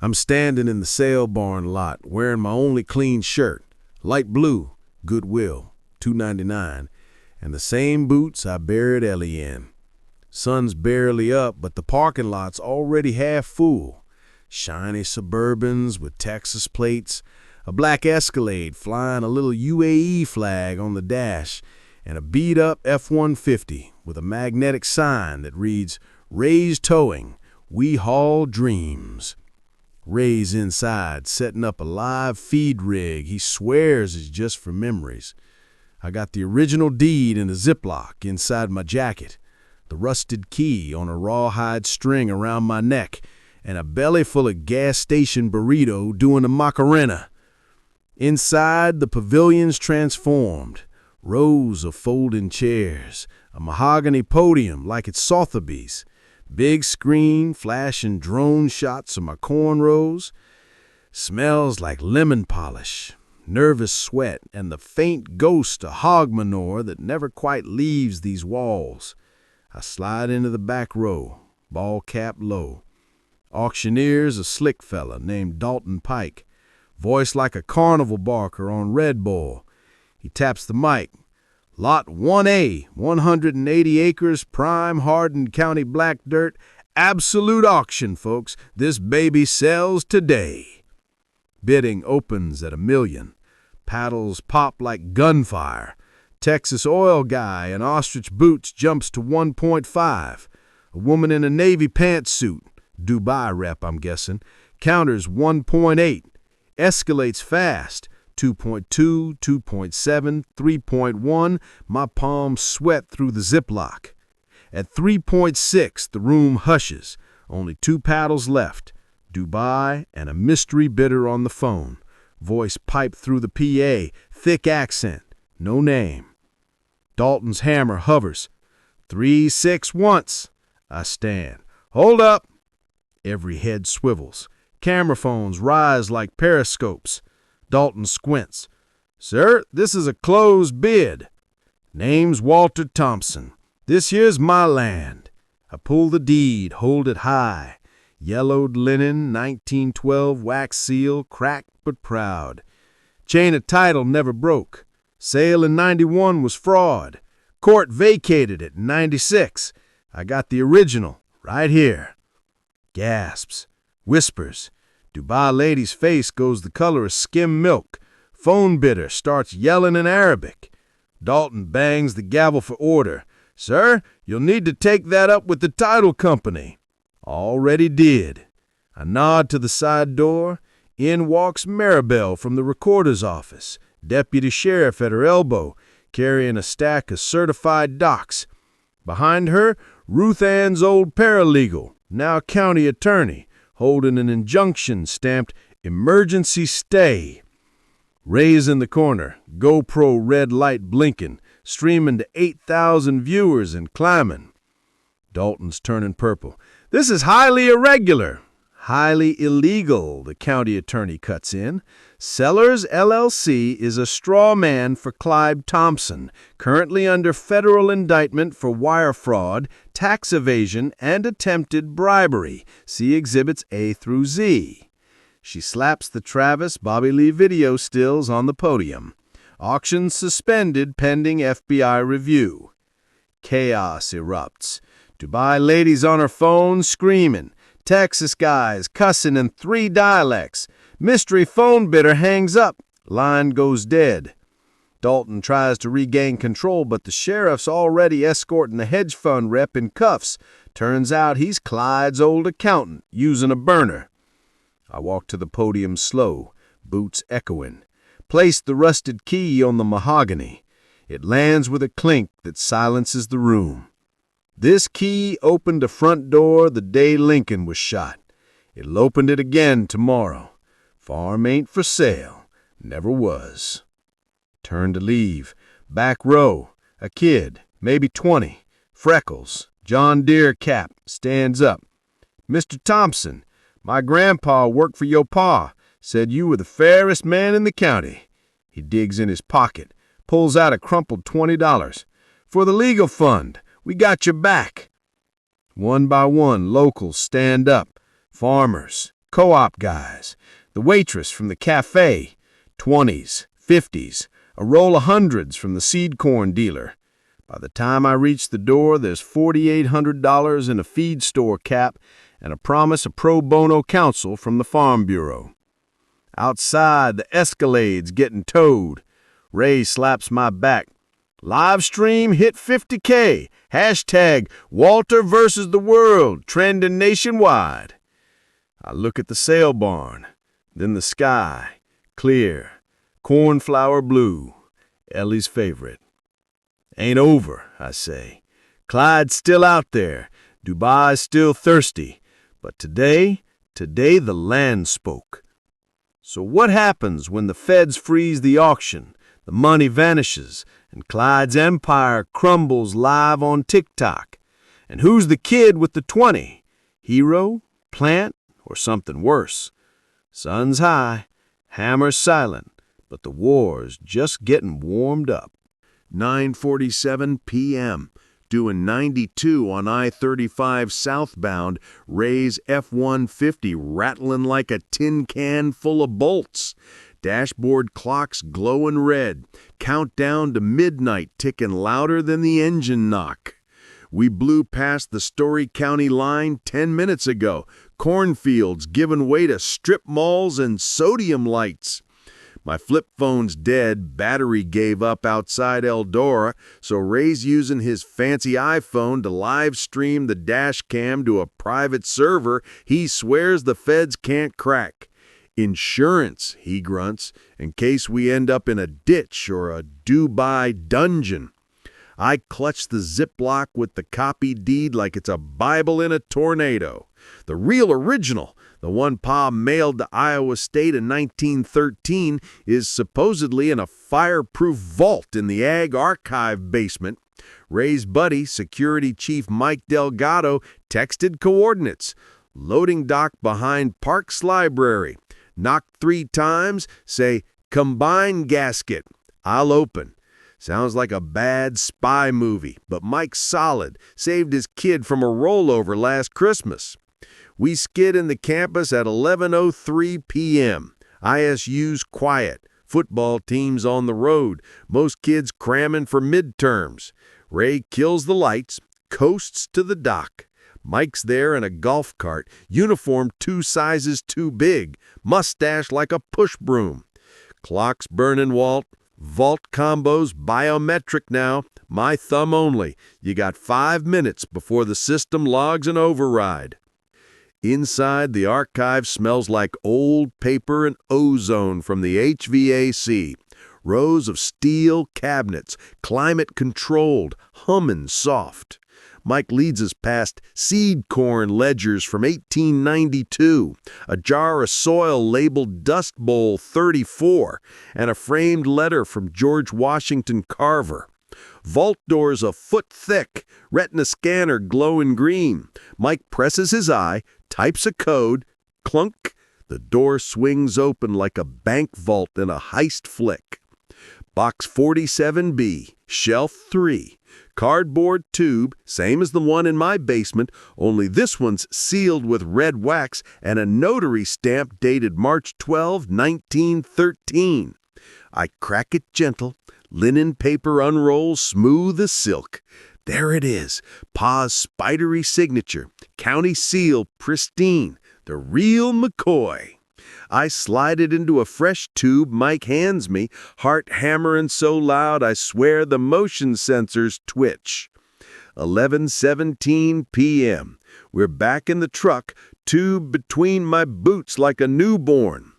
I'm standing in the sale barn lot wearing my only clean shirt, light blue, Goodwill, $2.99, and the same boots I buried Ellie in. Sun's barely up, but the parking lot's already half full. Shiny Suburbans with Texas plates, a black Escalade flying a little UAE flag on the dash, and a beat-up F-150 with a magnetic sign that reads, Ray's Towing, We Haul Dreams. Ray's inside, setting up a live feed rig he swears is just for memories. I got the original deed in a Ziploc inside my jacket, the rusted key on a rawhide string around my neck, and a belly full of gas station burrito doing a Macarena. Inside, the pavilion's transformed. Rows of folding chairs, a mahogany podium like it's Sotheby's, big screen flashing drone shots of my cornrows. Smells like lemon polish, nervous sweat, and the faint ghost of hog manure that never quite leaves these walls. I slide into the back row, ball cap low. Auctioneer's a slick fella named Dalton Pike, voice like a carnival barker on Red Bull. He taps the mic. Lot 1A, 180 acres, prime Hardin County black dirt, absolute auction, folks. This baby sells today. Bidding opens at $1 million. Paddles pop like gunfire. Texas oil guy in ostrich boots jumps to 1.5. A woman in a navy pantsuit, Dubai rep I'm guessing, counters 1.8. Escalates fast. 2.2, 2.7, 3.1, my palms sweat through the Ziploc. At 3.6, the room hushes. Only 2 paddles left. Dubai and a mystery bidder on the phone. Voice piped through the PA, thick accent, no name. Dalton's hammer hovers. 3-6 once. I stand. Hold up. Every head swivels. Camera phones rise like periscopes. Dalton squints. Sir, this is a closed bid. Name's Walter Thompson. This here's my land. I pull the deed, hold it high. Yellowed linen, 1912 wax seal, cracked but proud. Chain of title never broke. Sale in 91 was fraud. Court vacated it in 96. I got the original right here. Gasps. Whispers. Dubai lady's face goes the color of skim milk. Phone bidder starts yelling in Arabic. Dalton bangs the gavel for order. Sir, you'll need to take that up with the title company. Already did. I nod to the side door. In walks Maribel from the recorder's office, deputy sheriff at her elbow, carrying a stack of certified docs. Behind her, Ruth Ann's old paralegal, now county attorney, holding an injunction stamped emergency stay. Ray's in the corner, GoPro red light blinking, streaming to 8,000 viewers and climbing. Dalton's turning purple. This is highly irregular. Highly illegal, the county attorney cuts in. Sellers LLC is a straw man for Clyde Thompson, currently under federal indictment for wire fraud, tax evasion, and attempted bribery. See Exhibits A through Z. She slaps the Travis Bobby Lee video stills on the podium. Auction suspended pending FBI review. Chaos erupts. Dubai ladies on her phone screaming. Texas guys cussing in 3 dialects. Mystery phone bidder hangs up. Line goes dead. Dalton tries to regain control, but the sheriff's already escorting the hedge fund rep in cuffs. Turns out he's Clyde's old accountant, using a burner. I walk to the podium slow, boots echoing. Place the rusted key on the mahogany. It lands with a clink that silences the room. This key opened a front door the day Lincoln was shot. It'll open it again tomorrow. Farm ain't for sale. Never was. Turn to leave. Back row. A kid, maybe 20. Freckles. John Deere cap. Stands up. Mr. Thompson, my grandpa worked for your pa. Said you were the fairest man in the county. He digs in his pocket. Pulls out a crumpled $20. For the legal fund. We got your back. One by one, locals stand up. Farmers. Co-op guys. The waitress from the cafe. 20s. 50s. A roll of hundreds from the seed corn dealer. By the time I reach the door, there's $4,800 in a feed store cap and a promise of pro bono counsel from the Farm Bureau. Outside, the Escalade's getting towed. Ray slaps my back. Live stream hit 50K. Hashtag Walter versus the world, trending nationwide. I look at the sale barn, then the sky, clear, cornflower blue, Ellie's favorite. Ain't over, I say. Clyde's still out there. Dubai's still thirsty. But today the land spoke. So what happens when the feds freeze the auction, the money vanishes, and Clyde's empire crumbles live on TikTok? And who's the kid with the 20? Hero, plant, or something worse? Sun's high, hammer's silent, but the war's just getting warmed up. 9:47 p.m. Doing 92 on I-35 southbound, Ray's F-150 rattling like a tin can full of bolts. Dashboard clocks glowing red. Countdown to midnight ticking louder than the engine knock. We blew past the Story County line 10 minutes ago. Cornfields giving way to strip malls and sodium lights. My flip phone's dead, battery gave up outside Eldora, so Ray's using his fancy iPhone to live stream the dash cam to a private server he swears the feds can't crack. Insurance, he grunts, in case we end up in a ditch or a Dubai dungeon. I clutch the Ziploc with the copy deed like it's a Bible in a tornado. The real original, the one Pa mailed to Iowa State in 1913, is supposedly in a fireproof vault in the Ag Archive basement. Ray's buddy, Security Chief Mike Delgado, texted coordinates. Loading dock behind Parks Library. Knock 3 times, say, "Combine gasket." I'll open. Sounds like a bad spy movie, but Mike's solid. Saved his kid from a rollover last Christmas. We skid in the campus at 11:03 p.m. ISU's quiet. Football team's on the road. Most kids cramming for midterms. Ray kills the lights, coasts to the dock. Mike's there in a golf cart, uniform 2 sizes too big, mustache like a push broom. Clock's burning, Walt. Vault combos biometric now. My thumb only. You got 5 minutes before the system logs an override. Inside, the archive smells like old paper and ozone from the HVAC. Rows of steel cabinets, climate-controlled, humming soft. Mike leads us past seed corn ledgers from 1892, a jar of soil labeled Dust Bowl 34, and a framed letter from George Washington Carver. Vault doors a foot thick, retina scanner glowing green. Mike presses his eye, types a code, clunk, the door swings open like a bank vault in a heist flick. Box 47B, shelf 3, cardboard tube, same as the one in my basement, only this one's sealed with red wax and a notary stamp dated March 12, 1913. I crack it gentle, linen paper unrolls smooth as silk. There it is, Pa's spidery signature, county seal pristine, the real McCoy. I slide it into a fresh tube Mike hands me, heart hammering so loud I swear the motion sensors twitch. 11:17 p.m. We're back in the truck, tube between my boots like a newborn.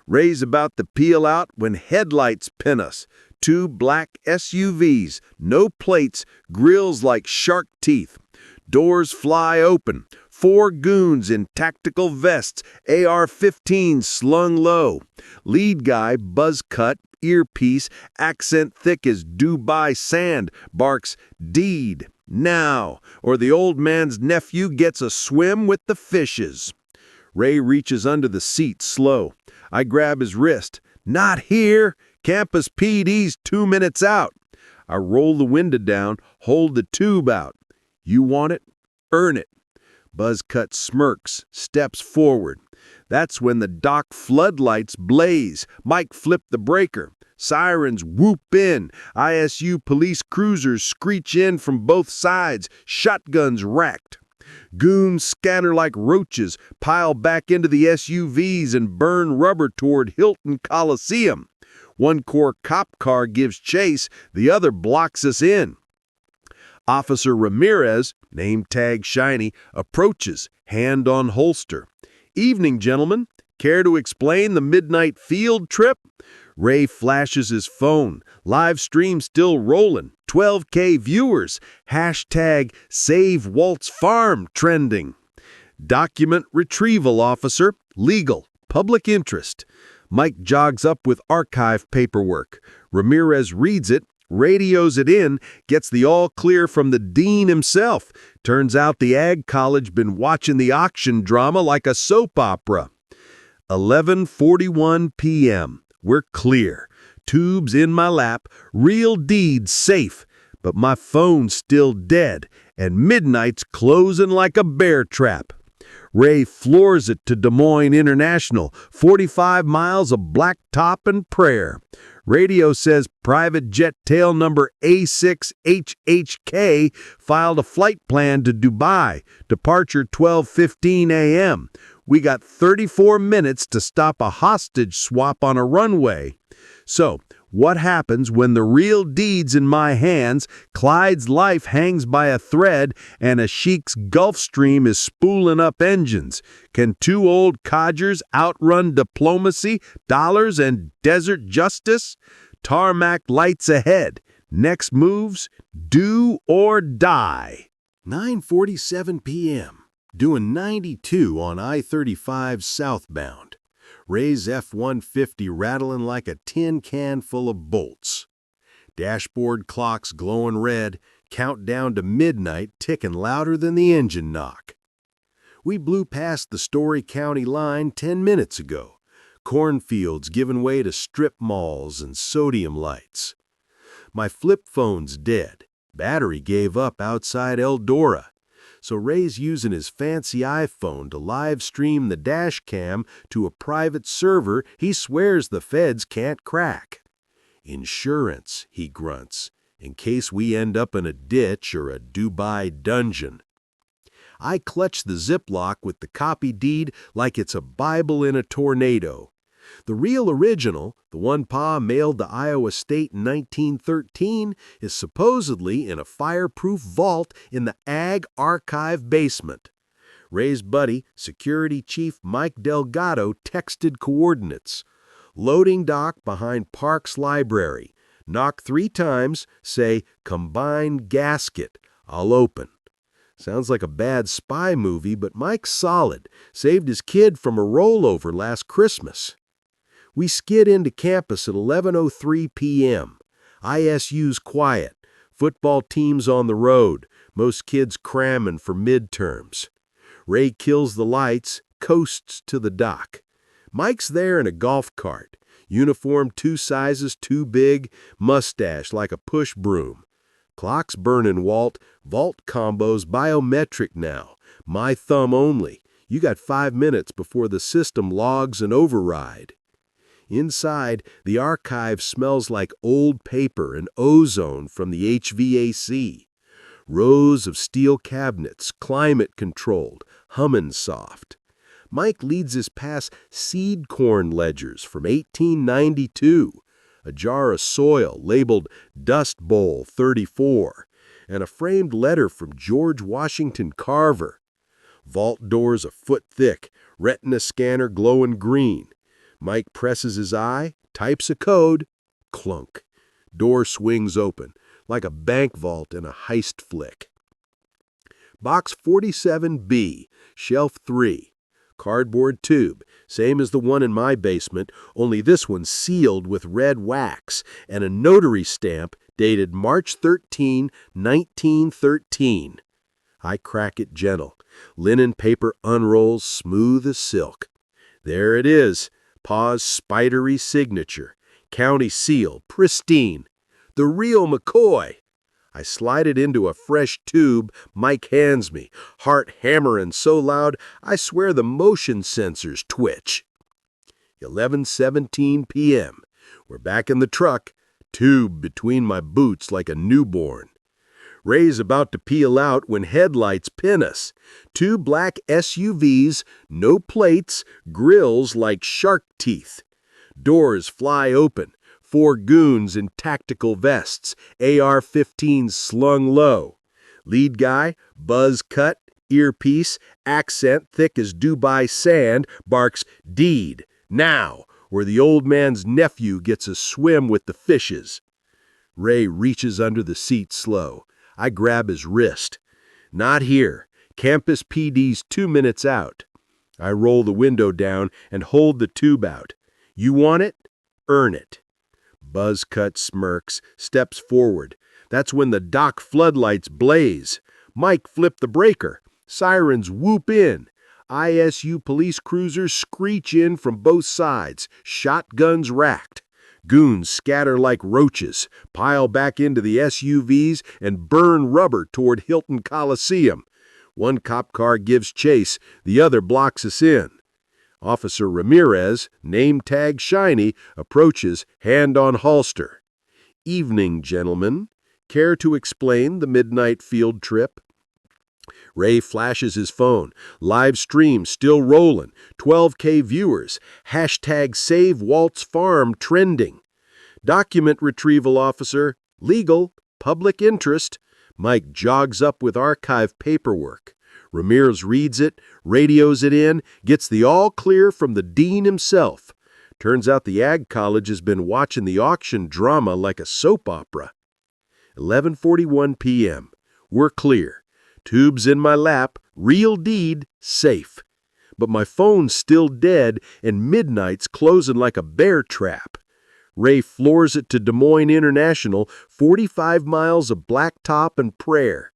Ray's about to peel out when headlights pin us. 2 black SUVs, no plates, grills like shark teeth. Doors fly open. 4 goons in tactical vests, AR-15 slung low. Lead guy, buzz cut, earpiece, accent thick as Dubai sand, barks, "Deed, now, or the old man's nephew gets a swim with the fishes." Ray reaches under the seat slow. I grab his wrist. "Not here! Campus PD's 2 minutes out." I roll the window down, hold the tube out. "You want it? Earn it." Buzzcut smirks, steps forward. That's when the dock floodlights blaze. Mike flipped the breaker. Sirens whoop in. ISU police cruisers screech in from both sides, shotguns racked. Goons scatter like roaches, pile back into the SUVs and burn rubber toward Hilton Coliseum. One core cop car gives chase, the other blocks us in. Officer Ramirez, name tag shiny, approaches, hand on holster. "Evening, gentlemen. Care to explain the midnight field trip?" Ray flashes his phone. Live stream still rolling. 12K viewers. Hashtag Save Walt's Farm trending. "Document retrieval, officer. Legal. Public interest." Mike jogs up with archive paperwork. Ramirez reads it, radios it in, gets the all clear from the dean himself. Turns out the ag college been watching the auction drama like a soap opera. 11:41 p.m. We're clear. Tubes in my lap, real deeds safe, but my phone's still dead, and midnight's closing like a bear trap. Ray floors it to Des Moines International, 45 miles of blacktop and prayer. Radio says private jet tail number A6HHK filed a flight plan to Dubai, departure 12:15 a.m. We got 34 minutes to stop a hostage swap on a runway. So, what happens when the real deed's in my hands, Clyde's life hangs by a thread, and a sheik's Gulfstream is spooling up engines? Can 2 old codgers outrun diplomacy, dollars, and desert justice? Tarmac lights ahead. Next moves, do or die. 9:47 p.m. Doing 92 on I-35 southbound. Ray's F-150 rattling like a tin can full of bolts. Dashboard clocks glowing red, countdown to midnight ticking louder than the engine knock. We blew past the Story County line 10 minutes ago. Cornfields giving way to strip malls and sodium lights. My flip phone's dead. Battery gave up outside Eldora. So Ray's using his fancy iPhone to live stream the dash cam to a private server he swears the feds can't crack. "Insurance," he grunts, "in case we end up in a ditch or a Dubai dungeon." I clutch the Ziploc with the copy deed like it's a Bible in a tornado. The real original, the one Pa mailed to Iowa State in 1913, is supposedly in a fireproof vault in the Ag Archive basement. Ray's buddy, Security Chief Mike Delgado, texted coordinates. Loading dock behind Parks Library. Knock 3 times, say, "Combined gasket. I'll open." Sounds like a bad spy movie, but Mike's solid. Saved his kid from a rollover last Christmas. We skid into campus at 11:03 p.m. ISU's quiet. Football team's on the road. Most kids cramming for midterms. Ray kills the lights, coasts to the dock. Mike's there in a golf cart. Uniform 2 sizes too big, mustache like a push broom. Clock's burning, Walt. Vault combos biometric now. My thumb only. You got 5 minutes before the system logs an override. Inside, the archive smells like old paper and ozone from the HVAC. Rows of steel cabinets, climate-controlled, humming soft. Mike leads us past seed corn ledgers from 1892, a jar of soil labeled Dust Bowl 34, and a framed letter from George Washington Carver. Vault doors a foot thick, retina scanner glowing green. Mike presses his eye, types a code, clunk. Door swings open, like a bank vault in a heist flick. Box 47B, Shelf 3. Cardboard tube, same as the one in my basement, only this one sealed with red wax, and a notary stamp dated March 13, 1913. I crack it gentle. Linen paper unrolls smooth as silk. There it is, Pa's spidery signature. County seal, pristine. The real McCoy. I slide it into a fresh tube Mike hands me, heart hammering so loud I swear the motion sensors twitch. 11:17 p.m. We're back in the truck, tube between my boots like a newborn. Ray's about to peel out when headlights pin us. Two black SUVs, no plates, grills like shark teeth. Doors fly open. 4 goons in tactical vests, AR-15s slung low. Lead guy, buzz cut, earpiece, accent thick as Dubai sand, barks, "Deed, now," where the old man's nephew gets a swim with the fishes. Ray reaches under the seat slow. I grab his wrist. Not here. Campus PD's 2 minutes out. I roll the window down and hold the tube out. You want it? Earn it. Buzzcut smirks, steps forward. That's when the dock floodlights blaze. Mike flipped the breaker. Sirens whoop in. ISU police cruisers screech in from both sides, shotguns racked. Goons scatter like roaches, pile back into the SUVs, and burn rubber toward Hilton Coliseum. One cop car gives chase, the other blocks us in. Officer Ramirez, name tag shiny, approaches, hand on holster. "Evening, gentlemen. Care to explain the midnight field trip?" Ray flashes his phone. Live stream still rolling. 12K viewers. Hashtag Save Walt's Farm trending. Document retrieval officer. Legal. Public interest. Mike jogs up with archive paperwork. Ramirez reads it, radios it in, gets the all clear from the dean himself. Turns out the Ag College has been watching the auction drama like a soap opera. 11:41 p.m. We're clear. Tube's in my lap, real deed, safe. But my phone's still dead and midnight's closing like a bear trap. Ray floors it to Des Moines International, 45 miles of blacktop and prayer.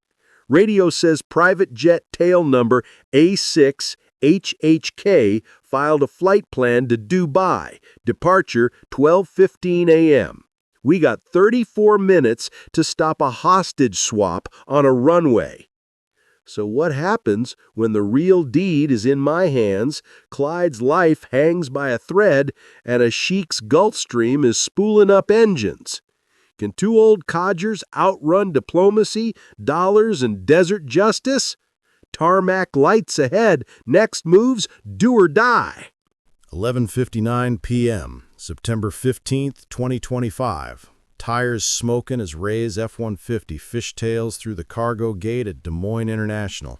Radio says private jet tail number A6HHK filed a flight plan to Dubai, departure 12:15 a.m. We got 34 minutes to stop a hostage swap on a runway. So what happens when the real deed is in my hands, Clyde's life hangs by a thread, and a sheik's Gulfstream is spooling up engines? Can 2 old codgers outrun diplomacy, dollars, and desert justice? Tarmac lights ahead. Next moves, do or die. 11:59 p.m., September 15th, 2025. Tires smoking as Ray's F-150 fishtails through the cargo gate at Des Moines International.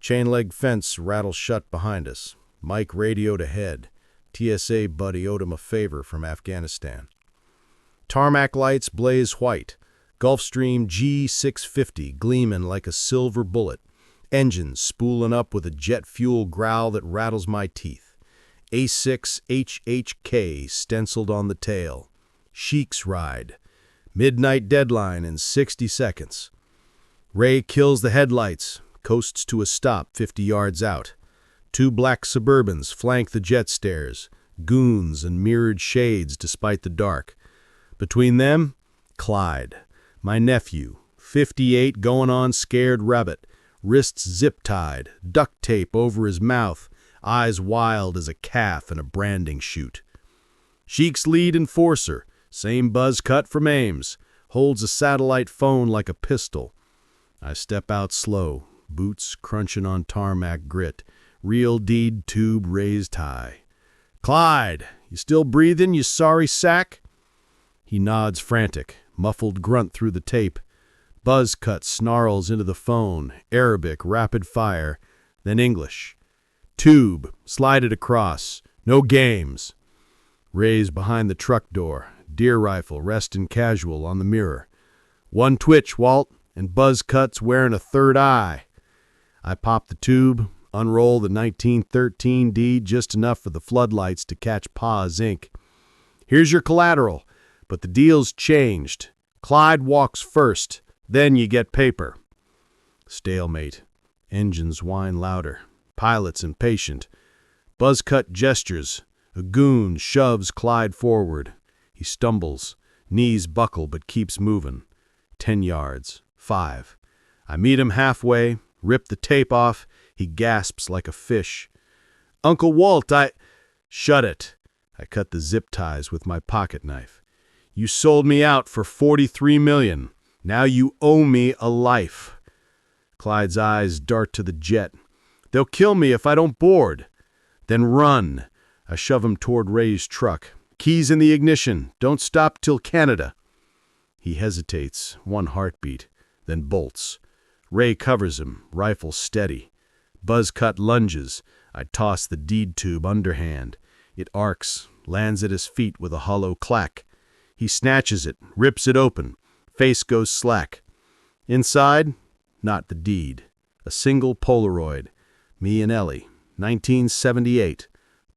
Chain-leg fence rattles shut behind us. Mike radioed ahead. TSA buddy owed him a favor from Afghanistan. Tarmac lights blaze white. Gulfstream G650 gleaming like a silver bullet. Engines spooling up with a jet fuel growl that rattles my teeth. A6HHK stenciled on the tail. Sheik's ride. Midnight deadline in 60 seconds. Ray kills the headlights, coasts to a stop 50 yards out. 2 black Suburbans flank the jet stairs, goons and mirrored shades despite the dark. Between them, Clyde, my nephew, 58 going on scared rabbit, wrists zip-tied, duct tape over his mouth, eyes wild as a calf in a branding chute. Sheik's lead enforcer, same buzz cut from Ames, holds a satellite phone like a pistol. I step out slow, boots crunching on tarmac grit, real deed tube raised high. "Clyde, you still breathing, you sorry sack?" He nods frantic, muffled grunt through the tape. Buzz cut snarls into the phone, Arabic, rapid fire, then English. "Tube, slide it across. No games." Ray's behind the truck door, deer rifle resting casual on the mirror. "One twitch, Walt, and Buzz Cut's wearing a third eye." I pop the tube, unroll the 1913 deed just enough for the floodlights to catch Pa's ink. Here's your collateral, but the deal's changed. Clyde walks first, then you get paper. Stalemate. Engines whine louder. Pilot's impatient. Buzzcut gestures. A goon shoves Clyde forward. He stumbles. Knees buckle but keeps moving. 10 yards. 5. I meet him halfway, rip the tape off. He gasps like a fish. "Uncle Walt, Shut it. I cut the zip ties with my pocket knife. You sold me out for $43 million. Now you owe me a life. Clyde's eyes dart to the jet. They'll kill me if I don't board. Then run. I shove him toward Ray's truck. Keys in the ignition. Don't stop till Canada. He hesitates, one heartbeat, then bolts. Ray covers him, rifle steady. Buzzcut lunges. I toss the deed tube underhand. It arcs, lands at his feet with a hollow clack. He snatches it, rips it open. Face goes slack. Inside, not the deed. A single Polaroid. Me and Ellie, 1978.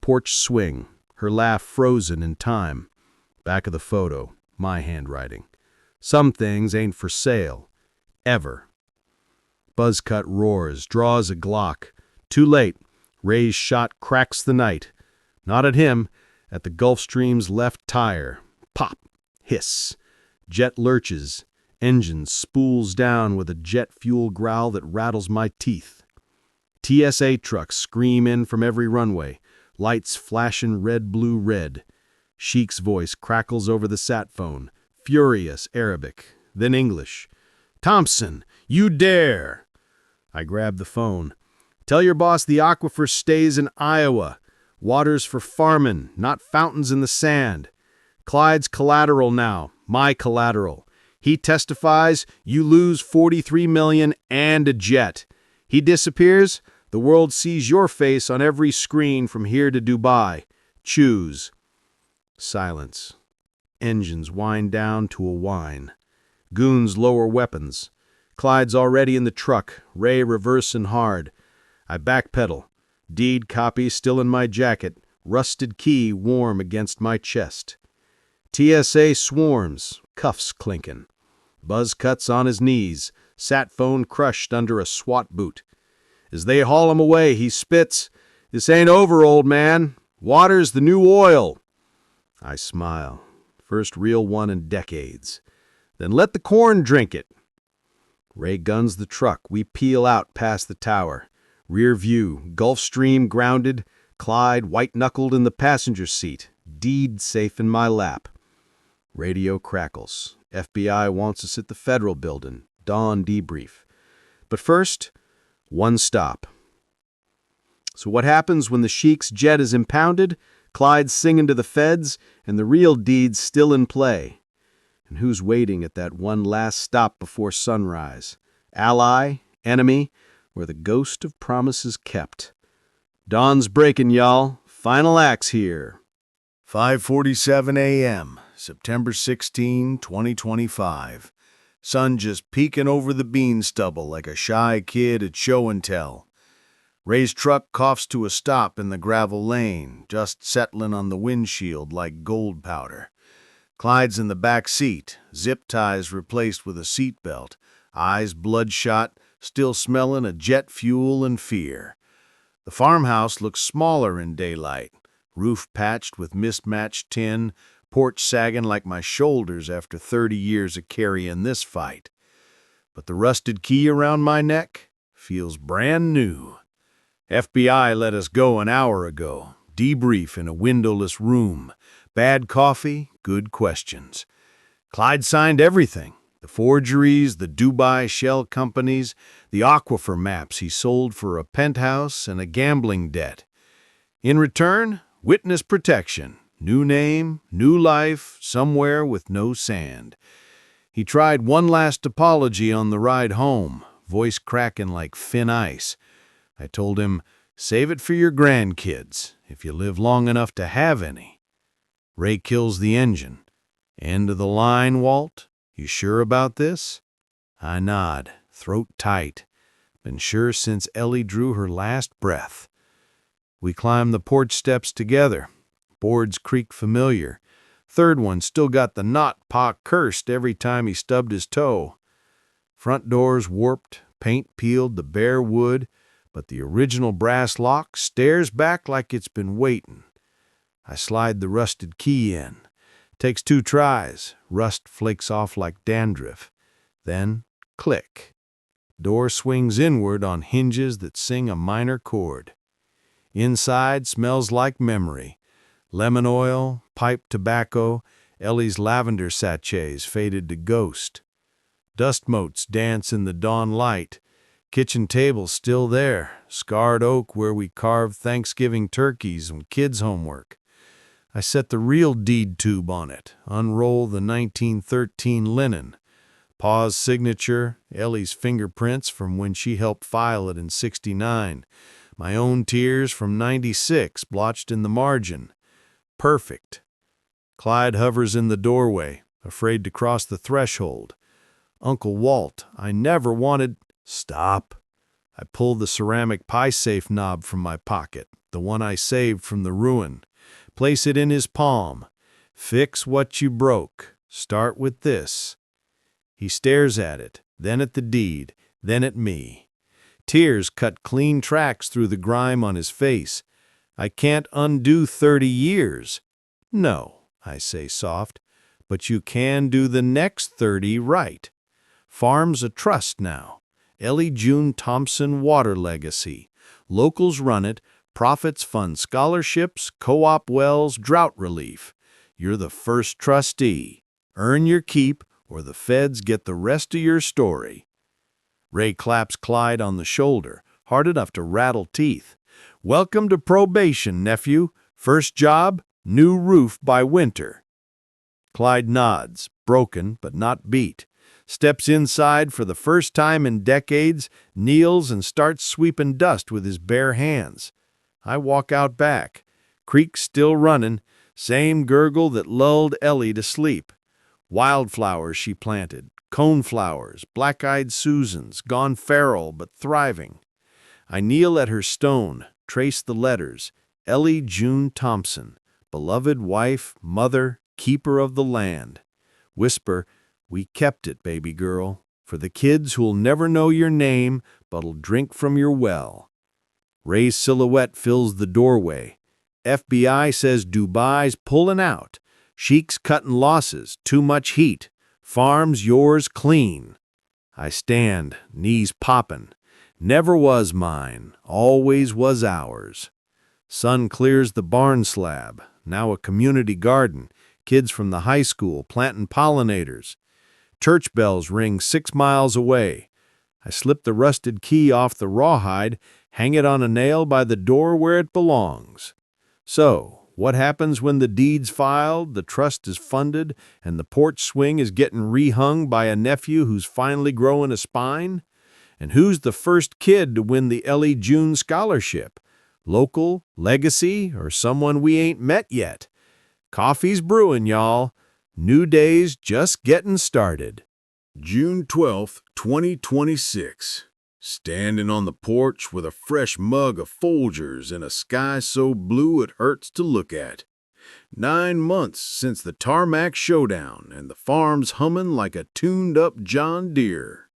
Porch swing, her laugh frozen in time. Back of the photo, my handwriting. Some things ain't for sale. Ever. Buzzcut roars, draws a Glock. Too late. Ray's shot cracks the night. Not at him, at the Gulfstream's left tire. Pop. Hiss. Jet lurches. Engine spools down with a jet fuel growl that rattles my teeth. TSA trucks scream in from every runway. Lights flashing red, blue, red. Sheik's voice crackles over the sat phone. Furious Arabic, then English. "Thompson, you dare!" I grab the phone. "Tell your boss the aquifer stays in Iowa. Water's for farmin', not fountains in the sand. Clyde's collateral now, my collateral. He testifies, you lose $43 million and a jet. He disappears, the world sees your face on every screen from here to Dubai. Choose." Silence. Engines wind down to a whine. Goons lower weapons. Clyde's already in the truck, Ray reversing hard. I backpedal. Deed copy still in my jacket, rusted key warm against my chest. TSA swarms, cuffs clinking. Buzzcut's on his knees, sat phone crushed under a SWAT boot. As they haul him away, he spits, "This ain't over, old man. Water's the new oil." I smile. First real one in decades. "Then let the corn drink it." Ray guns the truck. We peel out past the tower. Rear view, Gulfstream grounded, Clyde white-knuckled in the passenger seat, deed safe in my lap. Radio crackles. FBI wants us at the Federal Building. Dawn debrief. But first, one stop. So what happens when the Sheik's jet is impounded, Clyde's singing to the feds, and the real deed's still in play? And who's waiting at that one last stop before sunrise? Ally? Enemy? Where the ghost of promises kept? Dawn's breaking, y'all. Final acts here. 5:47 a.m., September 16, 2025. Sun just peeking over the bean stubble like a shy kid at show and tell. Ray's truck coughs to a stop in the gravel lane, just settling on the windshield like gold powder. Clyde's in the back seat, zip ties replaced with a seatbelt, eyes bloodshot, still smelling of jet fuel and fear. The farmhouse looks smaller in daylight, roof patched with mismatched tin, porch sagging like my shoulders after 30 years of carrying this fight. But the rusted key around my neck feels brand new. FBI let us go an hour ago. Debrief in a windowless room. Bad coffee, good questions. Clyde signed everything. The forgeries, the Dubai shell companies, the aquifer maps he sold for a penthouse and a gambling debt. In return, witness protection. New name, new life, somewhere with no sand. He tried one last apology on the ride home, voice cracking like thin ice. I told him, save it for your grandkids, if you live long enough to have any. Ray kills the engine. End of the line, Walt? You sure about this? I nod, throat tight. been sure since Ellie drew her last breath. We climbed the porch steps together. Boards creaked familiar. Third one still got the knot Pa cursed every time he stubbed his toe. Front doors warped, paint peeled the bare wood, but the original brass lock stares back like it's been waiting. I slide the rusted key in. Takes 2 tries. Rust flakes off like dandruff. Then, click. Door swings inward on hinges that sing a minor chord. Inside smells like memory. Lemon oil, pipe tobacco, Ellie's lavender sachets faded to ghost. Dust motes dance in the dawn light. Kitchen table still there, scarred oak where we carved Thanksgiving turkeys and kids' homework. I set the real deed tube on it, unroll the 1913 linen. Pa's signature, Ellie's fingerprints from when she helped file it in '69. My own tears from '96 blotched in the margin. Perfect. Clyde hovers in the doorway, afraid to cross the threshold. Uncle Walt, I never wanted... Stop. I pull the ceramic pie safe knob from my pocket, the one I saved from the ruin. Place it in his palm. Fix what you broke. Start with this. He stares at it, then at the deed, then at me. Tears cut clean tracks through the grime on his face. I can't undo 30 years. No, I say soft, but you can do the next 30 right. Farm's a trust now. Ellie June Thompson Water Legacy. Locals run it. Profits fund scholarships, co-op wells, drought relief. You're the first trustee. Earn your keep, or the feds get the rest of your story. Ray claps Clyde on the shoulder, hard enough to rattle teeth. Welcome to probation, nephew. First job, new roof by winter. Clyde nods, broken but not beat. Steps inside for the first time in decades, kneels and starts sweeping dust with his bare hands. I walk out back. Creek still running, same gurgle that lulled Ellie to sleep. Wildflowers she planted, coneflowers, black-eyed Susans, gone feral but thriving. I kneel at her stone, trace the letters. Ellie June Thompson, beloved wife, mother, keeper of the land. Whisper, we kept it, baby girl, for the kids who'll never know your name but'll drink from your well. Ray's silhouette fills the doorway. FBI says Dubai's pulling out. Sheik's cutting losses, too much heat. Farm's yours clean. I stand, knees popping. Never was mine, always was ours. Sun clears the barn slab, now a community garden. Kids from the high school planting pollinators. Church bells ring 6 miles away. I slip the rusted key off the rawhide, hang it on a nail by the door where it belongs. So, what happens when the deed's filed, the trust is funded, and the porch swing is getting rehung by a nephew who's finally growing a spine? And who's the first kid to win the Ellie June Scholarship? Local, legacy, or someone we ain't met yet? Coffee's brewing, y'all. New day's just getting started. June 12th, 2026. Standing on the porch with a fresh mug of Folgers and a sky so blue it hurts to look at. 9 months since the tarmac showdown and the farm's humming like a tuned-up John Deere.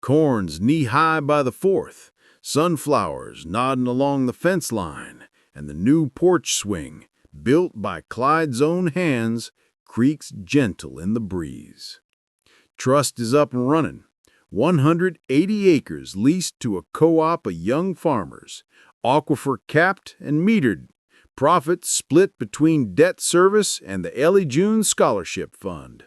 Corn's knee-high by the 4th, sunflowers nodding along the fence line, and the new porch swing, built by Clyde's own hands, creaks gentle in the breeze. Trust is up and running. 180 acres leased to a co-op of young farmers. Aquifer capped and metered. Profits split between debt service and the Ellie June Scholarship Fund.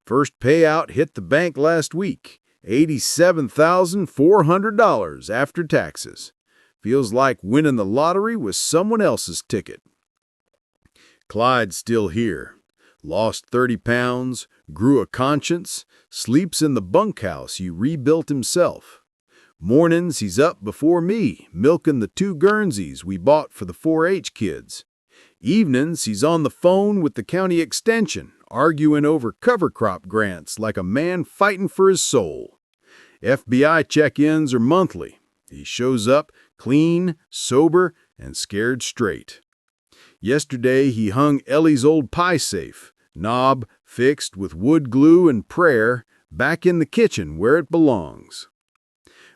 First payout hit the bank last week. $87,400 after taxes. Feels like winning the lottery was someone else's ticket. Clyde's still here. Lost 30 pounds, grew a conscience, sleeps in the bunkhouse he rebuilt himself. Mornings he's up before me, milking the 2 Guernseys we bought for the 4-H kids. Evenings he's on the phone with the county extension, arguing over cover crop grants like a man fighting for his soul. FBI check-ins are monthly. He shows up clean, sober, and scared straight. Yesterday, he hung Ellie's old pie safe, knob fixed with wood glue and prayer, back in the kitchen where it belongs.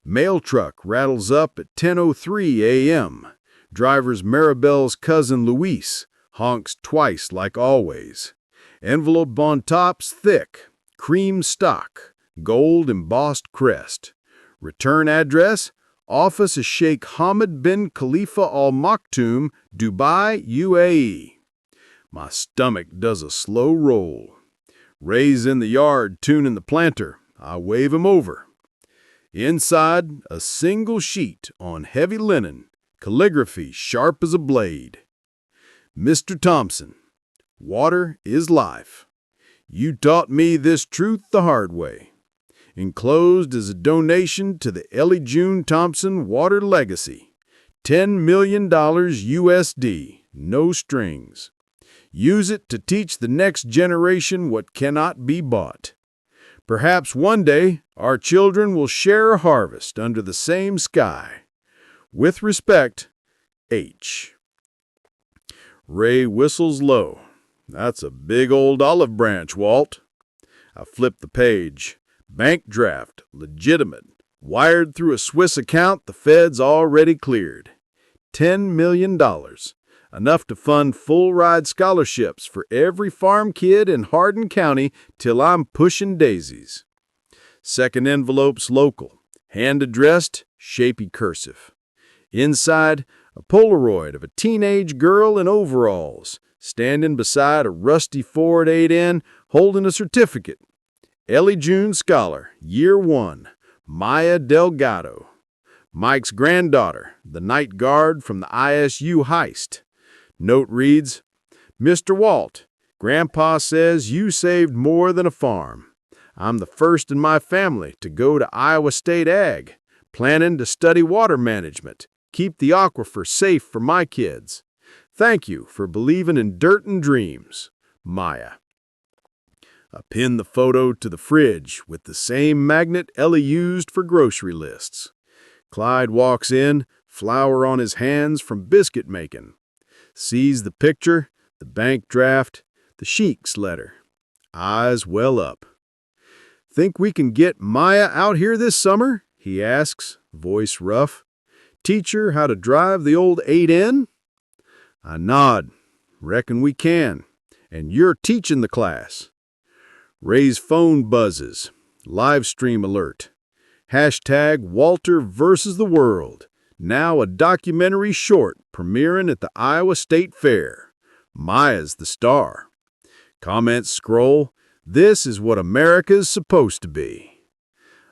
Mail truck rattles up at 10:03 a.m. Driver's Maribel's cousin Luis honks twice like always. Envelope on top's thick, cream stock, gold embossed crest. Return address, Office of Sheikh Hamad bin Khalifa Al Maktoum, Dubai, UAE. My stomach does a slow roll. Ray's in the yard tuning the planter. I wave him over. Inside, a single sheet on heavy linen, calligraphy sharp as a blade. Mr. Thompson, water is life. You taught me this truth the hard way. Enclosed is a donation to the Ellie June Thompson Water Legacy. $10 million USD, no strings. Use it to teach the next generation what cannot be bought. Perhaps one day our children will share a harvest under the same sky. With respect, H. Ray whistles low. That's a big old olive branch, Walt. I flip the page. Bank draft, legitimate, wired through a Swiss account the Fed's already cleared. $10 million, enough to fund full-ride scholarships for every farm kid in Hardin County till I'm pushing daisies. Second envelope's local, hand-addressed, shapy cursive. Inside, a Polaroid of a teenage girl in overalls, standing beside a rusty Ford 8N holding a certificate. Ellie June Scholar, Year 1, Maya Delgado. Mike's granddaughter, the night guard from the ISU heist. Note reads, Mr. Walt, Grandpa says you saved more than a farm. I'm the first in my family to go to Iowa State Ag, planning to study water management, keep the aquifer safe for my kids. Thank you for believing in dirt and dreams, Maya. I pin the photo to the fridge with the same magnet Ellie used for grocery lists. Clyde walks in, flour on his hands from biscuit making. Sees the picture, the bank draft, the sheik's letter. Eyes well up. Think we can get Maya out here this summer? He asks, voice rough. Teach her how to drive the old 8N? I nod. Reckon we can. And you're teaching the class. Ray's phone buzzes. Live stream alert. Hashtag Walter versus the world. Now a documentary short premiering at the Iowa State Fair. Maya's the star. Comments scroll. This is what America's supposed to be.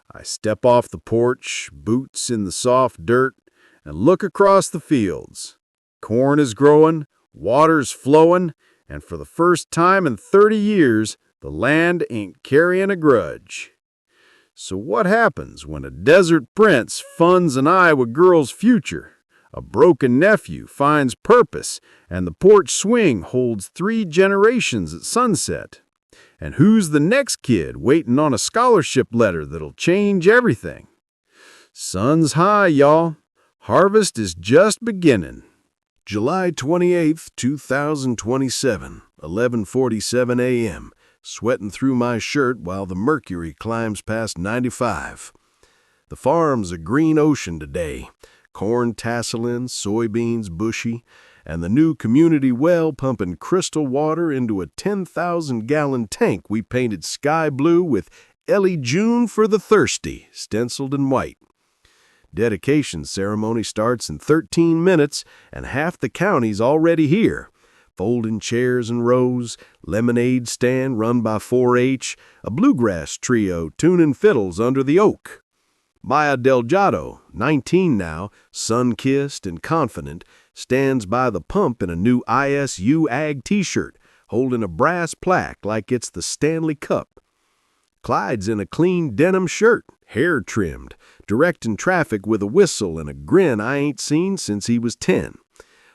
I step off the porch, boots in the soft dirt, and look across the fields. Corn is growing, water's flowing, and for the first time in 30 years, the land ain't carrying a grudge. So what happens when a desert prince funds an Iowa girl's future? A broken nephew finds purpose, and the porch swing holds 3 generations at sunset. And who's the next kid waiting on a scholarship letter that'll change everything? Sun's high, y'all. Harvest is just beginning. July 28th, 2027, 11:47 a.m. Sweating through my shirt while the mercury climbs past 95. The farm's a green ocean today. Corn tasseling, soybeans bushy, and the new community well pumping crystal water into a 10,000-gallon tank we painted sky blue with Ellie June for the Thirsty stenciled in white. Dedication ceremony starts in 13 minutes, and half the county's already here. Folding chairs in rows, lemonade stand run by 4-H, a bluegrass trio tuning fiddles under the oak. Maya Delgado, 19 now, sun-kissed and confident, stands by the pump in a new ISU Ag t-shirt, holding a brass plaque like it's the Stanley Cup. Clyde's in a clean denim shirt, hair trimmed, directing traffic with a whistle and a grin I ain't seen since he was 10.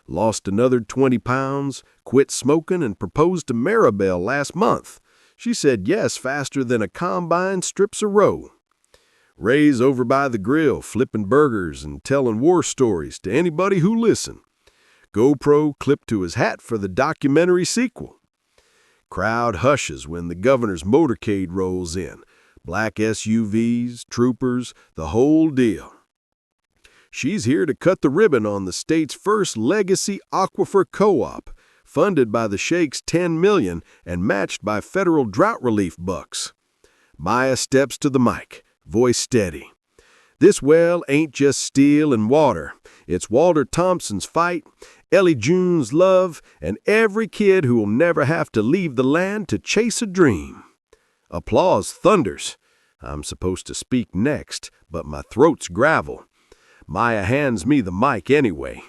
Lost another 20 pounds, quit smoking, and proposed to Maribel last month. She said yes faster than a combine strips a row. Ray's over by the grill, flipping burgers and telling war stories to anybody who listen. GoPro clipped to his hat for the documentary sequel. Crowd hushes when the governor's motorcade rolls in. Black SUVs, troopers, the whole deal. She's here to cut the ribbon on the state's first legacy aquifer co-op, funded by the Sheikh's $10 million and matched by federal drought relief bucks. Maya steps to the mic, voice steady. This well ain't just steel and water. It's Walter Thompson's fight, Ellie June's love, and every kid who will never have to leave the land to chase a dream. Applause thunders. I'm supposed to speak next, but my throat's gravel. Maya hands me the mic anyway.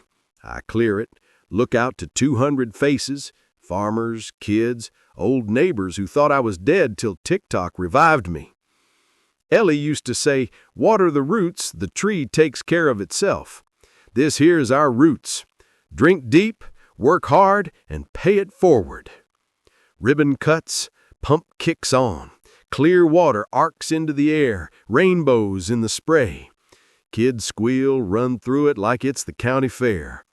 I clear it, look out to 200 faces, farmers, kids, old neighbors who thought I was dead till TikTok revived me. Ellie used to say, "Water the roots, the tree takes care of itself." This here's our roots. Drink deep, work hard, and pay it forward. Ribbon cuts, pump kicks on. Clear water arcs into the air, rainbows in the spray. Kids squeal, run through it like it's the county fair.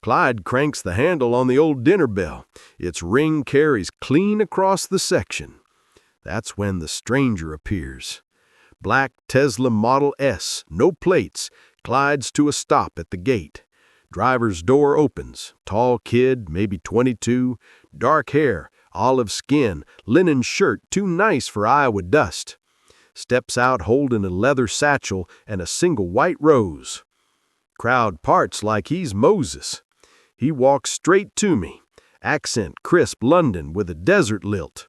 Clyde cranks the handle on the old dinner bell. Its ring carries clean across the section. That's when the stranger appears. Black Tesla Model S, no plates, glides to a stop at the gate. Driver's door opens. Tall kid, maybe 22, dark hair, olive skin, linen shirt too nice for Iowa dust. Steps out holding a leather satchel and a single white rose. Crowd parts like he's Moses. He walks straight to me, accent crisp London with a desert lilt.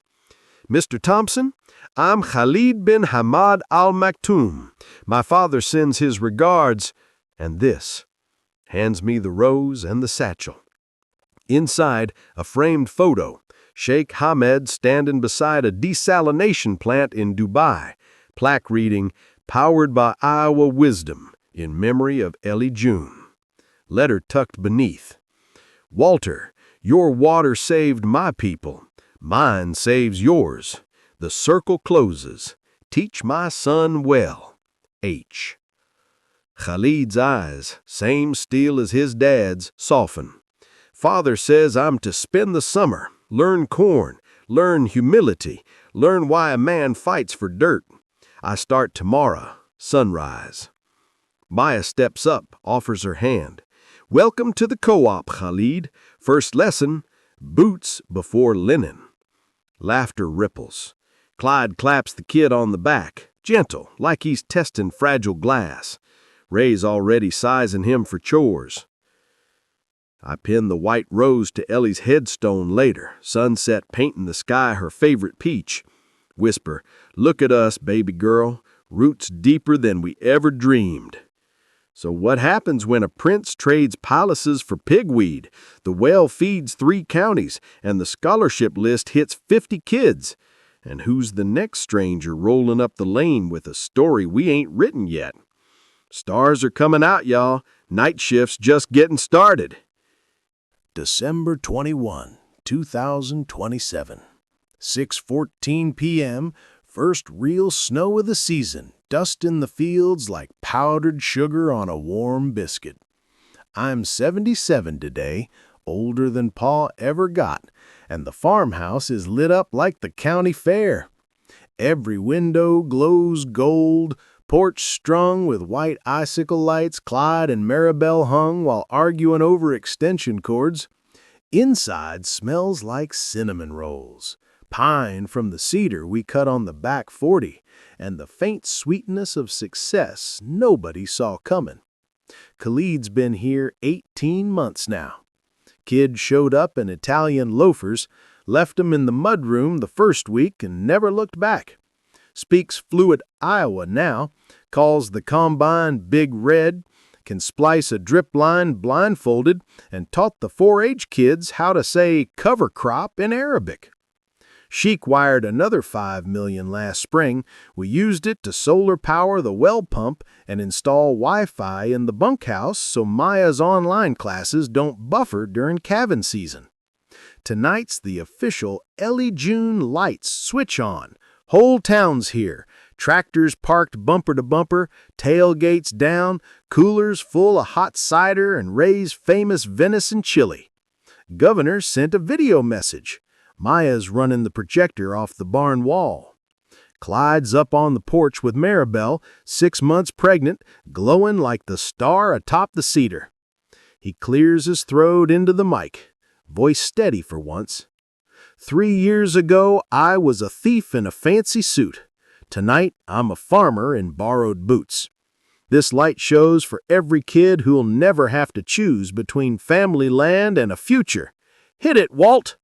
"Mr. Thompson, I'm Khalid bin Hamad Al Maktoum. My father sends his regards," and this. Hands me the rose and the satchel. Inside, a framed photo. Sheikh Hamed standing beside a desalination plant in Dubai. Plaque reading, "Powered by Iowa Wisdom," in memory of Ellie June. Letter tucked beneath. "Walter, your water saved my people. Mine saves yours. The circle closes. Teach my son well. H." Khalid's eyes, same steel as his dad's, soften. "Father says I'm to spend the summer, learn corn, learn humility, learn why a man fights for dirt. I start tomorrow, sunrise." Maya steps up, offers her hand. "Welcome to the co-op, Khalid. First lesson, boots before linen." Laughter ripples. Clyde claps the kid on the back, gentle, like he's testing fragile glass. Ray's already sizing him for chores. I pin the white rose to Ellie's headstone later, sunset painting the sky her favorite peach. Whisper, "Look at us, baby girl, roots deeper than we ever dreamed." So what happens when a prince trades palaces for pigweed? The well feeds 3 counties, and the scholarship list hits 50 kids. And who's the next stranger rolling up the lane with a story we ain't written yet? Stars are coming out, y'all. Night shift's just getting started. December 21, 2027. 6:14 p.m., first real snow of the season, dust in the fields like powdered sugar on a warm biscuit. I'm 77 today, older than Pa ever got, and the farmhouse is lit up like the county fair. Every window glows gold, porch strung with white icicle lights Clyde and Maribel hung while arguing over extension cords. Inside smells like cinnamon rolls, pine from the cedar we cut on the back 40, and the faint sweetness of success nobody saw coming. Khalid's been here 18 months now. Kid showed up in Italian loafers, left 'em in the mudroom the first week and never looked back. Speaks fluent Iowa now, calls the combine Big Red, can splice a drip line blindfolded, and taught the 4-H kids how to say cover crop in Arabic. Sheik wired another $5 million last spring. We used it to solar power the well pump and install Wi-Fi in the bunkhouse so Maya's online classes don't buffer during cabin season. Tonight's the official Ellie June lights switch on. Whole town's here. Tractors parked bumper to bumper, tailgates down, coolers full of hot cider and Ray's famous venison chili. Governor sent a video message. Maya's running the projector off the barn wall. Clyde's up on the porch with Maribel, 6 months pregnant, glowing like the star atop the cedar. He clears his throat into the mic, voice steady for once. 3 years ago, I was a thief in a fancy suit. Tonight, I'm a farmer in borrowed boots. This light shows for every kid who'll never have to choose between family land and a future. Hit it, Walt!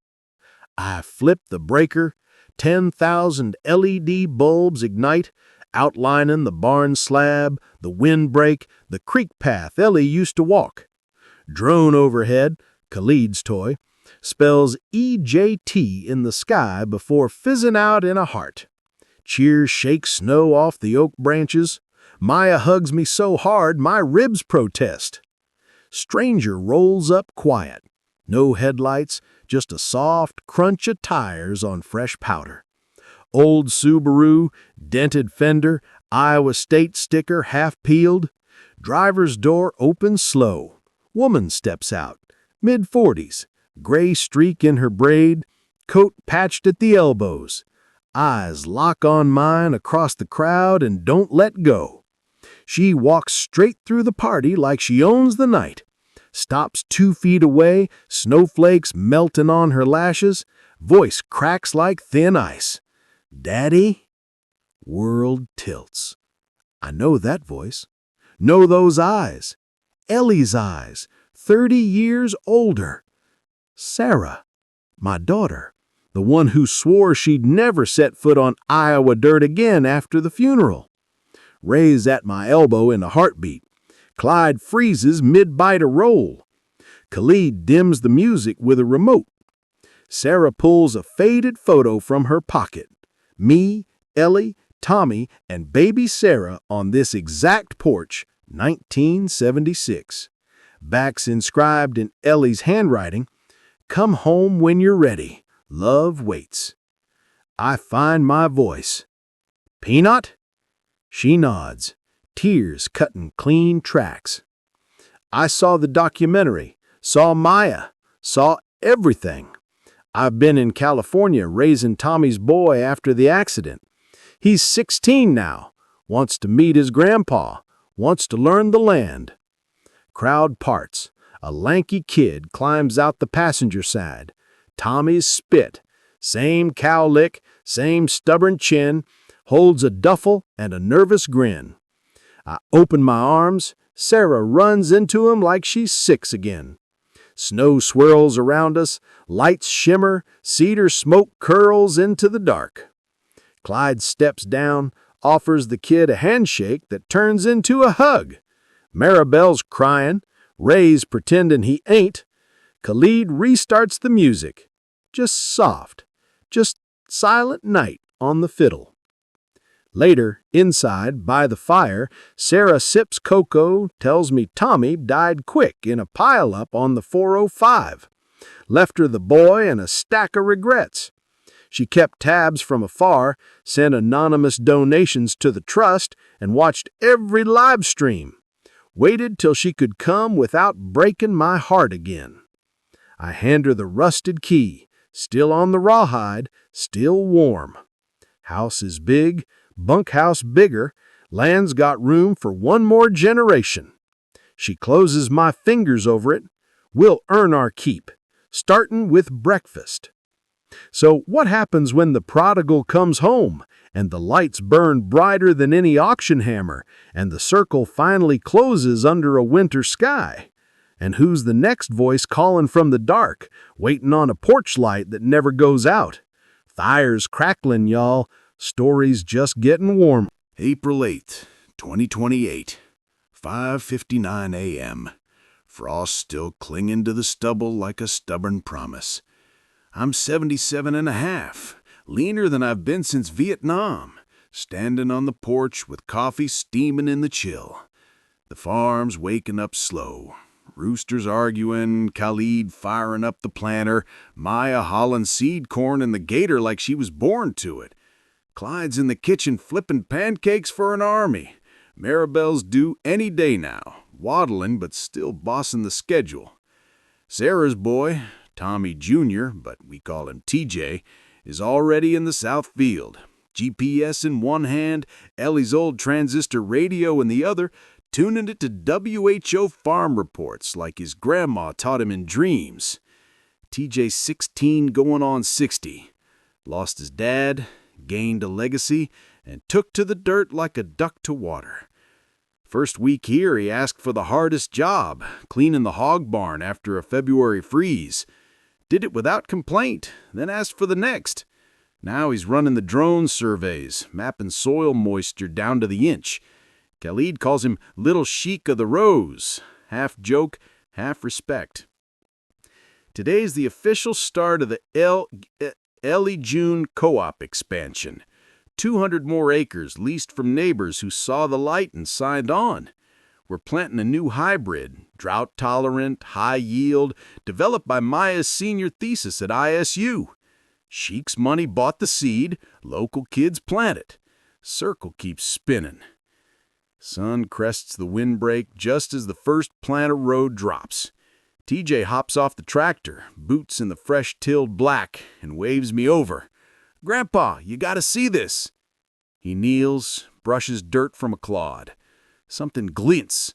I flip the breaker. 10,000 LED bulbs ignite, outlining the barn slab, the windbreak, the creek path Ellie used to walk. Drone overhead, Khalid's toy, spells EJT in the sky before fizzing out in a heart. Cheers shake snow off the oak branches. Maya hugs me so hard my ribs protest. Stranger rolls up quiet. No headlights, just a soft crunch of tires on fresh powder. Old Subaru, dented fender, Iowa State sticker half peeled. Driver's door opens slow. Woman steps out, mid-40s, gray streak in her braid, coat patched at the elbows. Eyes lock on mine across the crowd and don't let go. She walks straight through the party like she owns the night. Stops 2 feet away, snowflakes melting on her lashes, voice cracks like thin ice. Daddy? World tilts. I know that voice. Know those eyes. Ellie's eyes, 30 years older. Sarah, my daughter, the one who swore she'd never set foot on Iowa dirt again after the funeral. Ray's at my elbow in a heartbeat. Clyde freezes mid-bite a roll. Khalid dims the music with a remote. Sarah pulls a faded photo from her pocket. Me, Ellie, Tommy, and baby Sarah on this exact porch, 1976. Backs inscribed in Ellie's handwriting, "Come home when you're ready. Love waits." I find my voice. "Peanut?" She nods. Tears cutting clean tracks. I saw the documentary, saw Maya, saw everything. I've been in California raising Tommy's boy after the accident. He's 16 now, wants to meet his grandpa, wants to learn the land. Crowd parts. A lanky kid climbs out the passenger side. Tommy's spit. Same cow lick, same stubborn chin, holds a duffel and a nervous grin. I open my arms. Sarah runs into him like she's 6 again. Snow swirls around us, lights shimmer, cedar smoke curls into the dark. Clyde steps down, offers the kid a handshake that turns into a hug. Maribel's crying, Ray's pretending he ain't. Khalid restarts the music. Just soft, just silent night on the fiddle. Later, inside, by the fire, Sarah sips cocoa, tells me Tommy died quick in a pile-up on the 405. Left her the boy and a stack of regrets. She kept tabs from afar, sent anonymous donations to the trust, and watched every live stream. Waited till she could come without breaking my heart again. I hand her the rusted key, still on the rawhide, still warm. House is big, bunkhouse bigger, land's got room for one more generation. She closes my fingers over it. We'll earn our keep, startin' with breakfast. So what happens when the prodigal comes home, and the lights burn brighter than any auction hammer, and the circle finally closes under a winter sky? And who's the next voice calling from the dark, waiting on a porch light that never goes out? Fires crackling, y'all. Stories just getting warm. April 8th, 2028, 5:59 a.m. Frost still clinging to the stubble like a stubborn promise. I'm 77 and a half, leaner than I've been since Vietnam, standing on the porch with coffee steaming in the chill. The farm's waking up slow. Roosters arguing, Khalid firing up the planter, Maya hauling seed corn in the gator like she was born to it. Clyde's in the kitchen flipping pancakes for an army. Maribel's due any day now, waddling but still bossing the schedule. Sarah's boy, Tommy Jr., but we call him TJ, is already in the South Field. GPS in one hand, Ellie's old transistor radio in the other, tuning it to WHO farm reports like his grandma taught him in dreams. TJ's 16 going on 60. Lost his dad, gained a legacy, and took to the dirt like a duck to water. First week here, he asked for the hardest job, cleaning the hog barn after a February freeze. Did it without complaint, then asked for the next. Now he's running the drone surveys, mapping soil moisture down to the inch. Khalid calls him Little Sheik of the Rose, half joke, half respect. Today's the official start of the Ellie June co-op expansion. 200 more acres leased from neighbors who saw the light and signed on. We're planting a new hybrid, drought-tolerant, high-yield, developed by Maya's senior thesis at ISU. Sheik's money bought the seed, local kids plant it. Circle keeps spinning. Sun crests the windbreak just as the first planter road drops. TJ hops off the tractor, boots in the fresh-tilled black, and waves me over. "Grandpa, you gotta see this." He kneels, brushes dirt from a clod. Something glints.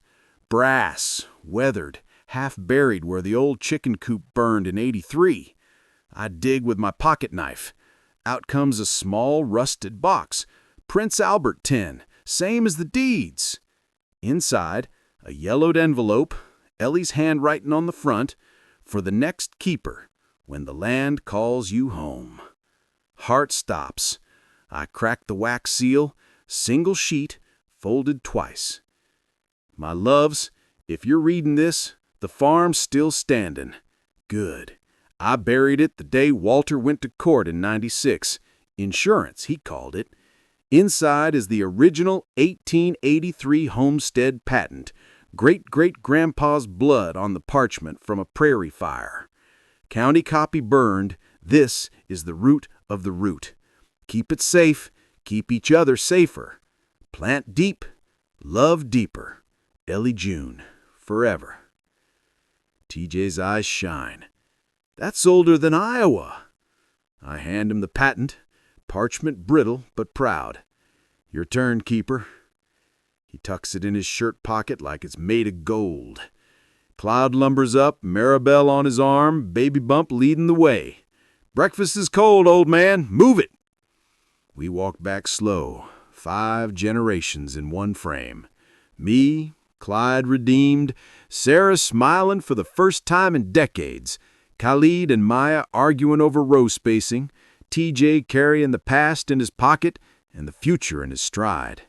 Brass, weathered, half buried where the old chicken coop burned in '83. I dig with my pocket knife. Out comes a small, rusted box. Prince Albert tin, same as the deeds. Inside, a yellowed envelope, Ellie's handwriting on the front, for the next keeper, when the land calls you home. Heart stops. I crack the wax seal, single sheet, folded twice. My loves, if you're reading this, the farm's still standing. Good. I buried it the day Walter went to court in '96. Insurance, he called it. Inside is the original 1883 homestead patent. Great-great-grandpa's blood on the parchment from a prairie fire. County copy burned. This is the root of the root. Keep it safe. Keep each other safer. Plant deep. Love deeper. Ellie June. Forever. TJ's eyes shine. That's older than Iowa. I hand him the patent, parchment brittle but proud. Your turn, keeper. He tucks it in his shirt pocket like it's made of gold. Cloud lumbers up, Maribel on his arm, Baby Bump leading the way. Breakfast is cold, old man. Move it. We walk back slow, 5 generations in one frame. Me, Clyde redeemed, Sarah smiling for the first time in decades, Khalid and Maya arguing over row spacing, TJ carrying the past in his pocket and the future in his stride.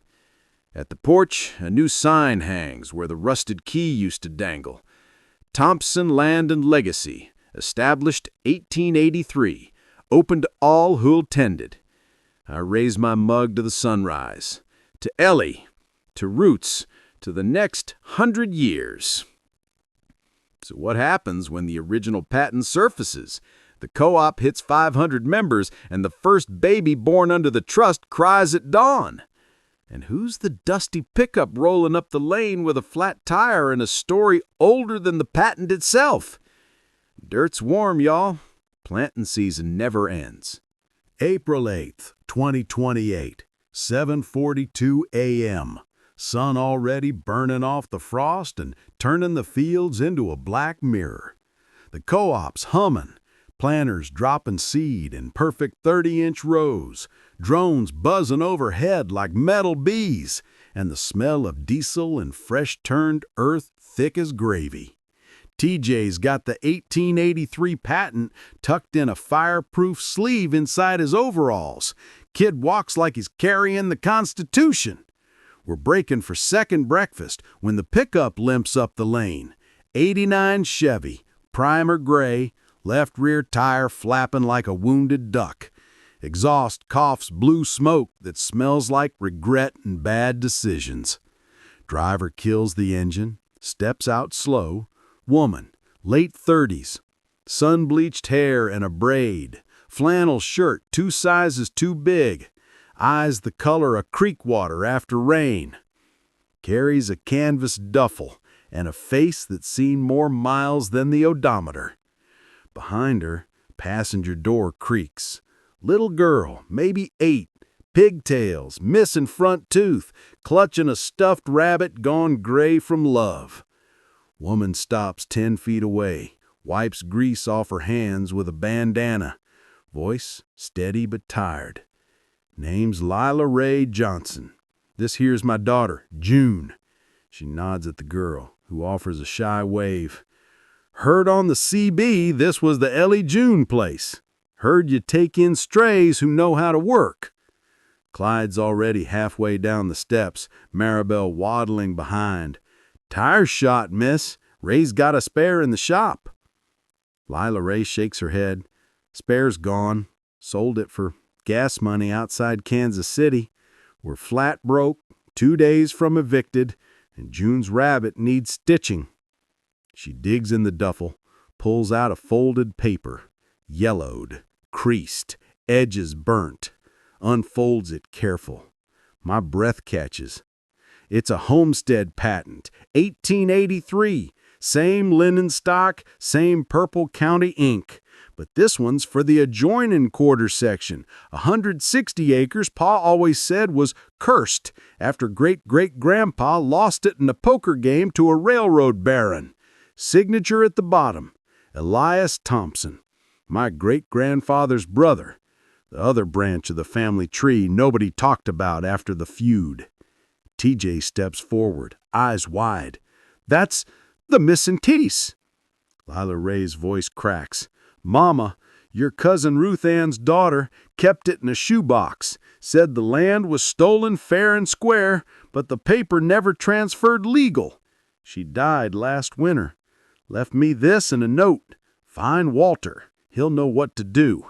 At the porch, a new sign hangs where the rusted key used to dangle. Thompson Land and Legacy, established 1883, open to all who'll tend it. I raise my mug to the sunrise, to Ellie, to Roots, to the next 100 years. So what happens when the original patent surfaces? The co-op hits 500 members, and the first baby born under the trust cries at dawn. And who's the dusty pickup rolling up the lane with a flat tire and a story older than the patent itself? Dirt's warm, y'all. Planting season never ends. April 8th, 2028, 7:42 a.m. Sun already burning off the frost and turning the fields into a black mirror. The co-op's humming, planters dropping seed in perfect 30-inch rows, drones buzzing overhead like metal bees, and the smell of diesel and fresh-turned earth thick as gravy. TJ's got the 1883 patent tucked in a fireproof sleeve inside his overalls. Kid walks like he's carrying the Constitution. We're breaking for second breakfast when the pickup limps up the lane. 89 Chevy, primer gray, left rear tire flapping like a wounded duck. Exhaust coughs blue smoke that smells like regret and bad decisions. Driver kills the engine, steps out slow. Woman, late 30s, sun-bleached hair and a braid, flannel shirt 2 sizes too big. eyes the color of creek water after rain. Carries a canvas duffel and a face that's seen more miles than the odometer. Behind her, passenger door creaks. Little girl, maybe 8, pigtails, missing front tooth, clutching a stuffed rabbit gone gray from love. Woman stops 10 feet away, wipes grease off her hands with a bandana. Voice steady but tired. Name's Lila Ray Johnson. This here's my daughter, June. She nods at the girl, who offers a shy wave. Heard on the CB this was the Ellie June place. Heard you take in strays who know how to work. Clyde's already halfway down the steps, Maribel waddling behind. Tire shot, miss. Ray's got a spare in the shop. Lila Ray shakes her head. Spare's gone. Sold it for gas money outside Kansas City. We're flat broke, 2 days from evicted, and June's rabbit needs stitching. She digs in the duffel, pulls out a folded paper, yellowed, creased, edges burnt, unfolds it careful. My breath catches. It's a homestead patent, 1883, same linen stock, same Purple County ink. But this one's for the adjoining quarter section, 160 acres Pa always said was cursed after great-great-grandpa lost it in a poker game to a railroad baron. Signature at the bottom, Elias Thompson, my great-grandfather's brother, the other branch of the family tree nobody talked about after the feud. TJ steps forward, eyes wide. That's the missing titties. Lila Ray's voice cracks. Mama, your cousin Ruth Ann's daughter, kept it in a shoebox, said the land was stolen fair and square, but the paper never transferred legal. She died last winter. Left me this and a note. Find Walter. He'll know what to do.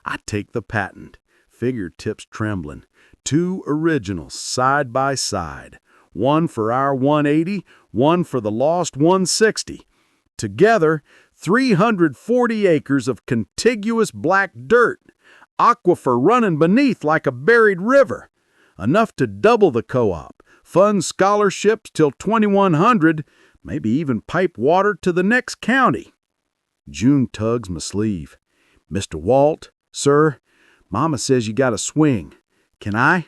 I take the patent, fingertips trembling. 2 originals side by side. One for our 180, one for the lost 160. Together, 340 acres of contiguous black dirt, aquifer running beneath like a buried river, enough to double the co-op, fund scholarships till 2100, maybe even pipe water to the next county. June tugs my sleeve. Mr. Walt, sir, Mama says you got a swing. Can I?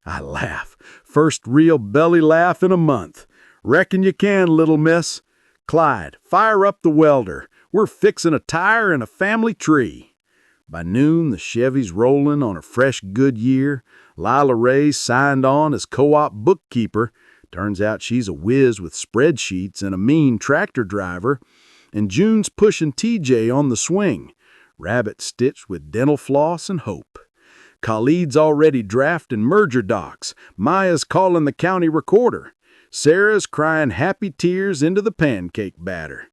I laugh. First real belly laugh in a month. Reckon you can, little miss. Clyde, fire up the welder. We're fixing a tire in a family tree. By noon, the Chevy's rolling on a fresh Goodyear. Lila Ray's signed on as co-op bookkeeper. Turns out she's a whiz with spreadsheets and a mean tractor driver. And June's pushing TJ on the swing. Rabbit stitched with dental floss and hope. Khalid's already drafting merger docs. Maya's calling the county recorder. Sarah's crying happy tears into the pancake batter.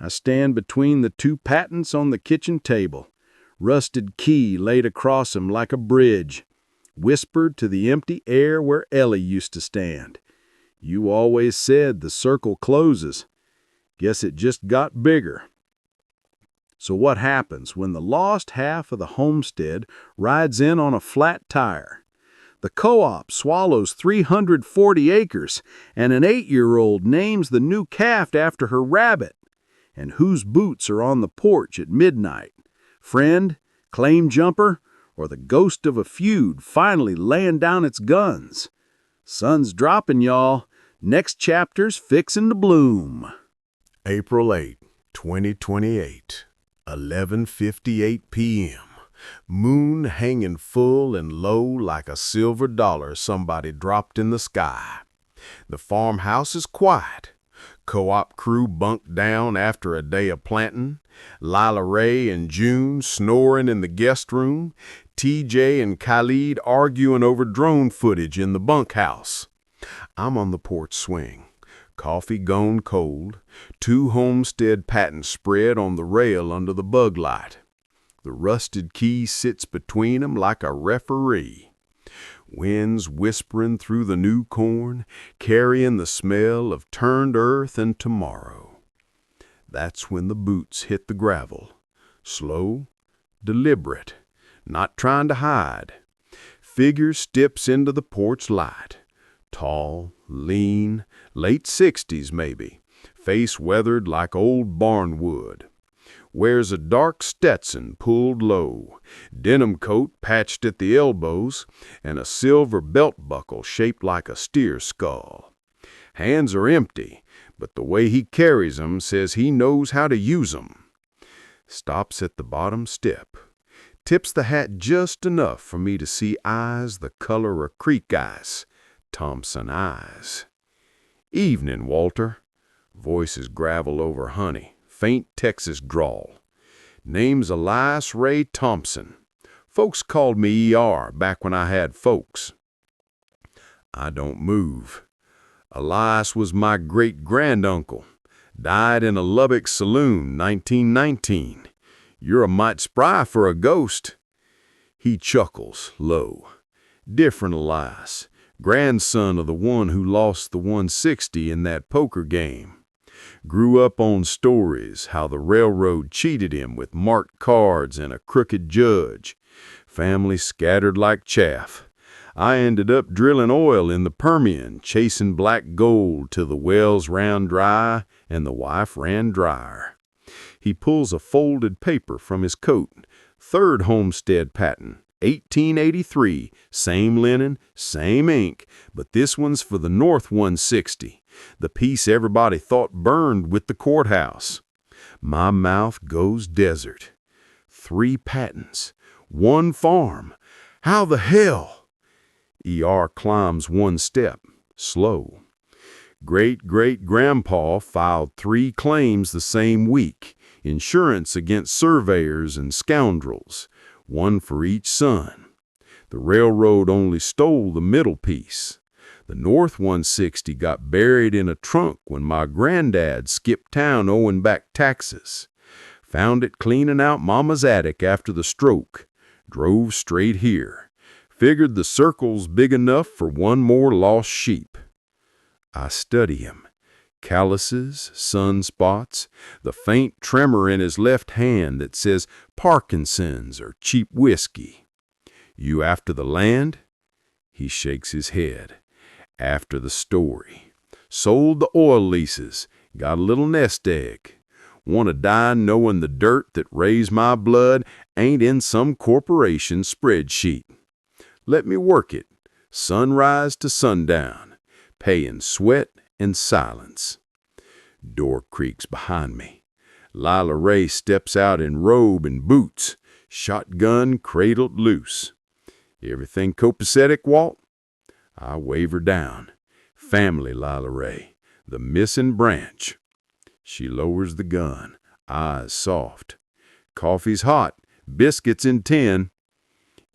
I stand between the 2 patents on the kitchen table. Rusted key laid across 'em like a bridge. Whispered to the empty air where Ellie used to stand. You always said the circle closes. Guess it just got bigger. So what happens when the lost half of the homestead rides in on a flat tire? The co-op swallows 340 acres, and an 8-year-old names the new calf after her rabbit. And whose boots are on the porch at midnight? Friend, claim jumper, or the ghost of a feud finally laying down its guns? Sun's dropping, y'all. Next chapter's fixin' to bloom. April 8, 2028, 11:58 p.m. Moon hanging full and low like a silver dollar somebody dropped in the sky. The farmhouse is quiet. Co-op crew bunked down after a day of planting. Lila Ray and June snoring in the guest room. TJ and Khalid arguing over drone footage in the bunkhouse. I'm on the porch swing. Coffee gone cold. 2 homestead patents spread on the rail under the bug light. The rusted key sits between 'em like a referee. Winds whispering through the new corn, carrying the smell of turned earth and tomorrow. That's when the boots hit the gravel. Slow, deliberate, not trying to hide. figure steps into the porch light. Tall, lean, late 60s maybe, face weathered like old barnwood. Wears a dark Stetson pulled low, denim coat patched at the elbows, and a silver belt buckle shaped like a steer skull. Hands are empty, but the way he carries 'em says he knows how to use 'em. Stops at the bottom step. Tips the hat just enough for me to see eyes the color of creek ice, Thompson eyes. "Evening, Walter." Voice is gravel over honey, faint Texas drawl. Name's Elias Ray Thompson. Folks called me ER back when I had folks. I don't move. Elias was my great-granduncle. Died in a Lubbock saloon, 1919. You're a mite spry for a ghost. He chuckles, low. Different Elias, grandson of the one who lost the 160 in that poker game. Grew up on stories how the railroad cheated him with marked cards and a crooked judge. Family scattered like chaff. I ended up drilling oil in the Permian, chasing black gold till the wells ran dry and the wife ran drier. He pulls a folded paper from his coat. Third homestead patent, 1883, same linen, same ink, but this one's for the North 160, the piece everybody thought burned with the courthouse. My mouth goes desert. 3 patents, 1 farm. How the hell? ER climbs 1 step, slow. Great-great-grandpa filed 3 claims the same week, insurance against surveyors and scoundrels, 1 for each son. The railroad only stole the middle piece. The North 160 got buried in a trunk when my granddad skipped town owing back taxes. Found it cleaning out Mama's attic after the stroke. Drove straight here. Figured the circle's big enough for 1 more lost sheep. I study him. Calluses, sunspots, the faint tremor in his left hand that says Parkinson's or cheap whiskey. You after the land? He shakes his head. After the story. Sold the oil leases. Got a little nest egg. Want to die knowing the dirt that raised my blood ain't in some corporation spreadsheet. Let me work it. Sunrise to sundown. Pay in sweat and silence. Door creaks behind me. Lila Ray steps out in robe and boots, shotgun cradled loose. Everything copacetic, Walt? I wave her down. Family, Lila Ray, the missing branch. She lowers the gun, eyes soft. Coffee's hot, biscuits in tin.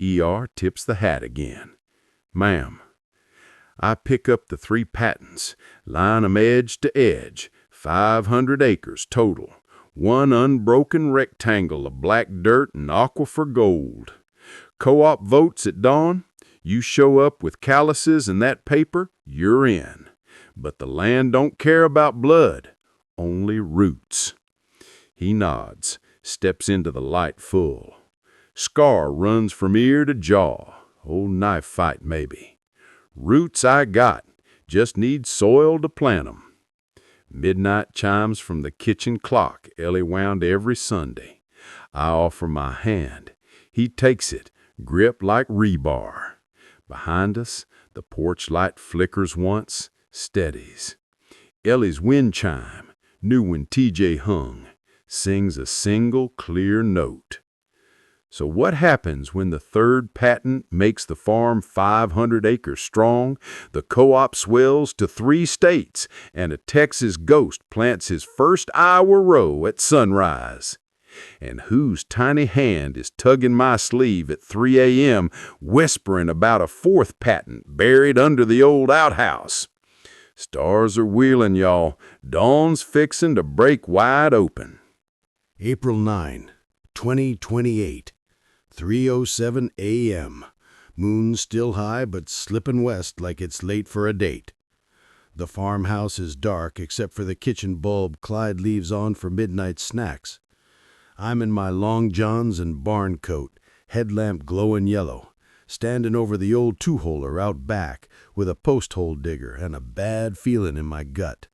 ER tips the hat again. Ma'am. I pick up the 3 patents, line 'em edge to edge, 500 acres total, 1 unbroken rectangle of black dirt and aquifer gold. Co-op votes at dawn. You show up with calluses and that paper, you're in. But the land don't care about blood, only roots. He nods, steps into the light full. Scar runs from ear to jaw, old knife fight maybe. Roots I got, just need soil to plant 'em. Midnight chimes from the kitchen clock Ellie wound every Sunday. I offer my hand. He takes it, grip like rebar. Behind us, the porch light flickers once, steadies. Ellie's wind chime, new when TJ hung, sings a single clear note. So what happens when the 3rd patent makes the farm 500 acres strong, the co-op swells to 3 states, and a Texas ghost plants his first Iowa row at sunrise? And whose tiny hand is tugging my sleeve at 3 a.m., whispering about a 4th patent buried under the old outhouse? Stars are wheeling, y'all. Dawn's fixing to break wide open. April 9, 2028, 3:07 a.m. Moon still high but slipping west like it's late for a date. The farmhouse is dark except for the kitchen bulb Clyde leaves on for midnight snacks. I'm in my long johns and barn coat, headlamp glowing yellow, standing over the old two-holer out back with a post-hole digger and a bad feeling in my gut.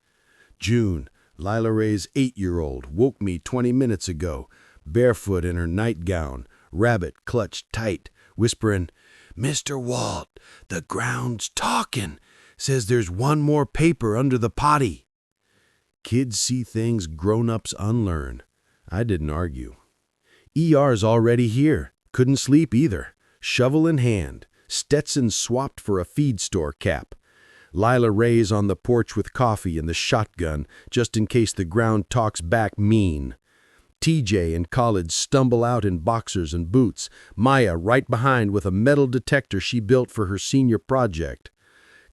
June, Lila Ray's 8-year-old, woke me 20 minutes ago, barefoot in her nightgown, rabbit clutched tight, whispering, "Mr. Walt, the ground's talking. Says there's one more paper under the potty." Kids see things grown-ups unlearn. I didn't argue. ER's already here. Couldn't sleep either. Shovel in hand. Stetson swapped for a feed store cap. Lila Ray's on the porch with coffee and the shotgun, just in case the ground talks back mean. TJ and Khalid stumble out in boxers and boots, Maya right behind with a metal detector she built for her senior project.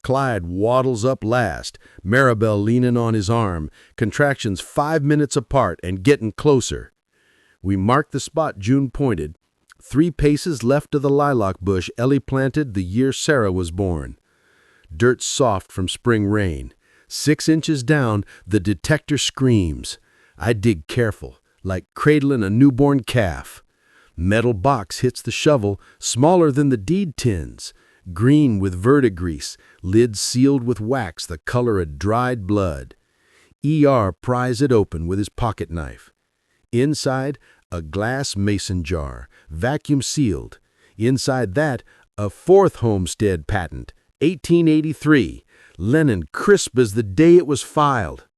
Clyde waddles up last, Maribel leaning on his arm, contractions 5 minutes apart and getting closer. We mark the spot June pointed, 3 paces left of the lilac bush Ellie planted the year Sarah was born. Dirt soft from spring rain. 6 inches down, the detector screams. I dig careful, like cradling a newborn calf. Metal box hits the shovel, smaller than the deed tins. Green with verdigrease, lid sealed with wax the color of dried blood. ER pries it open with his pocket knife. Inside, a glass mason jar, vacuum sealed. Inside that, a 4th homestead patent, 1883, linen crisp as the day it was filed.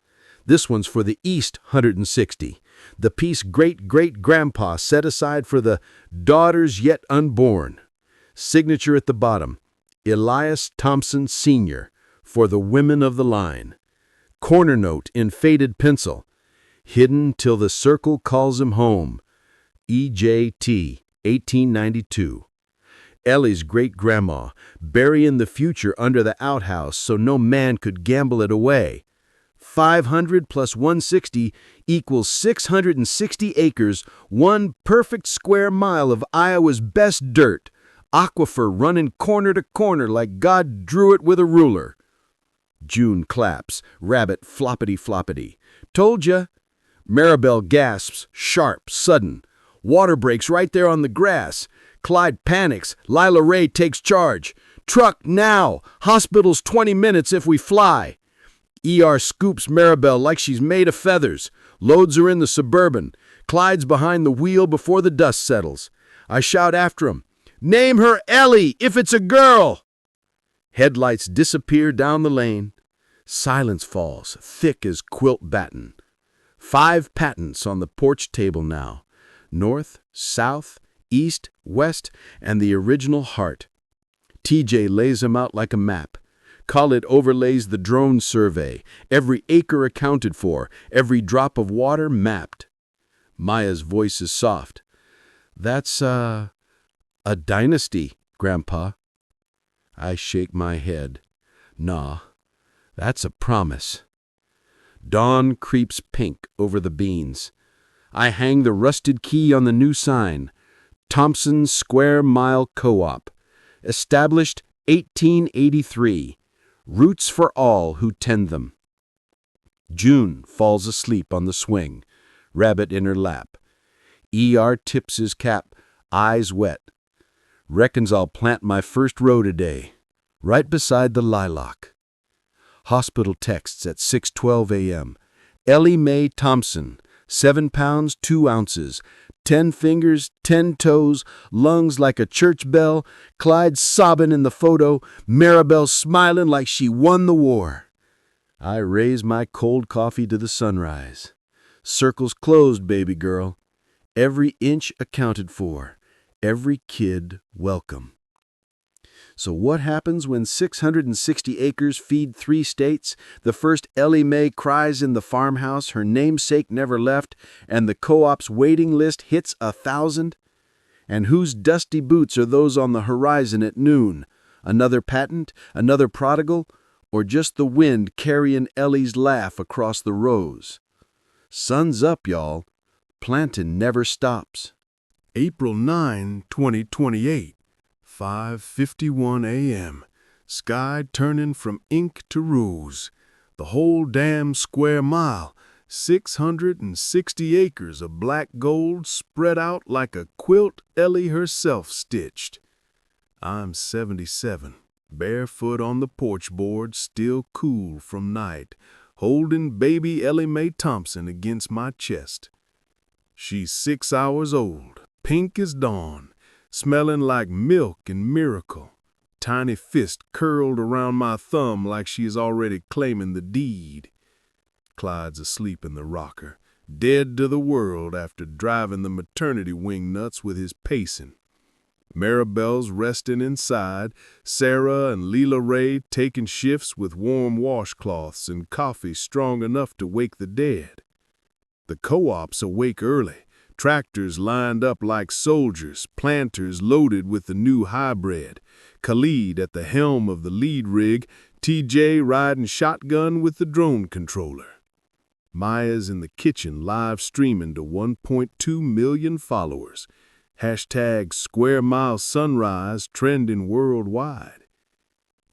This one's for the East 160, the piece great-great-grandpa set aside for the daughters yet unborn. Signature at the bottom, Elias Thompson Sr., for the women of the line. Corner note in faded pencil, hidden till the circle calls him home. EJT, 1892. Ellie's great-grandma, burying the future under the outhouse so no man could gamble it away. 500 plus 160 equals 660 acres, 1 perfect square mile of Iowa's best dirt. Aquifer running corner to corner like God drew it with a ruler. June claps, rabbit floppity-floppity. Told ya. Maribel gasps, sharp, sudden. Water breaks right there on the grass. Clyde panics. Lila Ray takes charge. Truck now. Hospital's 20 minutes if we fly. ER scoops Maribel like she's made of feathers. Loads her in the Suburban. Clyde's behind the wheel before the dust settles. I shout after him. Name her Ellie if it's a girl. Headlights disappear down the lane. Silence falls, thick as quilt batten. 5 patents on the porch table now. North, south, east, west, and the original heart. TJ lays them out like a map. Khalid overlays the drone survey, every acre accounted for, every drop of water mapped. Maya's voice is soft. That's, a dynasty, Grandpa. I shake my head. Nah, that's a promise. Dawn creeps pink over the beans. I hang the rusted key on the new sign. Thompson Square Mile Co-op. Established 1883. Roots for all who tend them. June falls asleep on the swing, rabbit in her lap. ER tips his cap, eyes wet. Reckons I'll plant my first row today, right beside the lilac. Hospital texts at 6:12 a.m. Ellie Mae Thompson, 7 pounds, 2 ounces, 10 fingers, 10 toes, lungs like a church bell, Clyde sobbing in the photo, Maribel smiling like she won the war. I raise my cold coffee to the sunrise. Circle's closed, baby girl. Every inch accounted for. Every kid welcome. So what happens when 660 acres feed 3 states, the first Ellie Mae cries in the farmhouse her namesake never left, and the co-op's waiting list hits 1,000? And whose dusty boots are those on the horizon at noon? Another patent? Another prodigal? Or just the wind carrying Ellie's laugh across the rows? Sun's up, y'all. Planting never stops. April 9, 2028, 5:51 a.m. Sky turning from ink to rose. The whole damn square mile, 660 acres of black gold spread out like a quilt Ellie herself stitched. I'm 77, barefoot on the porch board, still cool from night, holding baby Ellie Mae Thompson against my chest. She's 6 hours old, pink as dawn, smelling like milk and miracle. Tiny fist curled around my thumb like she is already claiming the deed. Clyde's asleep in the rocker, dead to the world after driving the maternity wing nuts with his pacing. Maribel's resting inside, Sarah and Leela Ray taking shifts with warm washcloths and coffee strong enough to wake the dead. The co-ops awake early, tractors lined up like soldiers, planters loaded with the new hybrid, Khalid at the helm of the lead rig, TJ riding shotgun with the drone controller. Maya's in the kitchen live streaming to 1.2 million followers. Hashtag Square Mile Sunrise trending worldwide.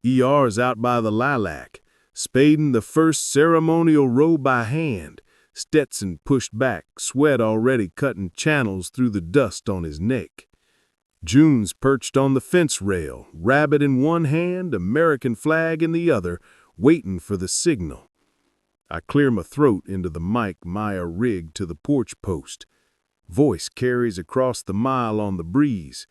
ER's out by the lilac, spading the first ceremonial row by hand, Stetson pushed back, sweat already cutting channels through the dust on his neck. June's perched on the fence rail, rabbit in one hand, American flag in the other, waiting for the signal. I clear my throat into the mic Maya rigged to the porch post. Voice carries across the mile on the breeze.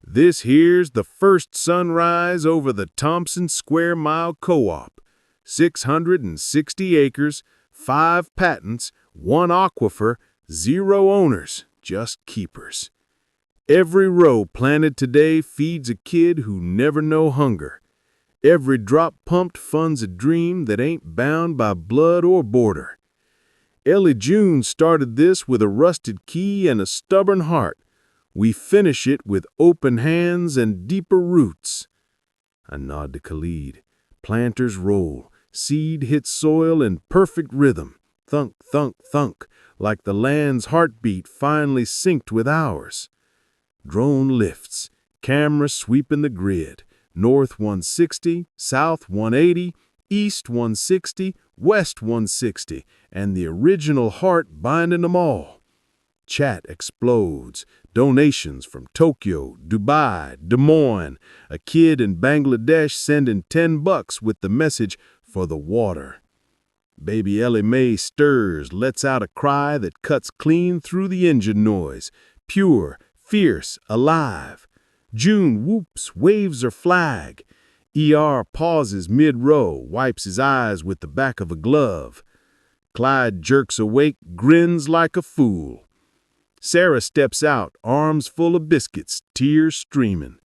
This here's the first sunrise over the Thompson Square Mile Co-op. 660 acres, 5 patents, 1 aquifer, 0 owners, just keepers. Every row planted today feeds a kid who never know hunger. Every drop pumped funds a dream that ain't bound by blood or border. Ellie June started this with a rusted key and a stubborn heart. We finish it with open hands and deeper roots. I nod to Khalid. Planters roll. Seed hits soil in perfect rhythm. Thunk, thunk, thunk, like the land's heartbeat finally synced with ours. Drone lifts. Camera sweeping the grid. North 160, south 180, east 160, west 160, and the original heart binding them all. Chat explodes. Donations from Tokyo, Dubai, Des Moines. A kid in Bangladesh sending $10 with the message for the water. Baby Ellie Mae stirs, lets out a cry that cuts clean through the engine noise. Pure, fierce, alive. June whoops, waves her flag. ER pauses mid-row, wipes his eyes with the back of a glove. Clyde jerks awake, grins like a fool. Sarah steps out, arms full of biscuits, tears streaming.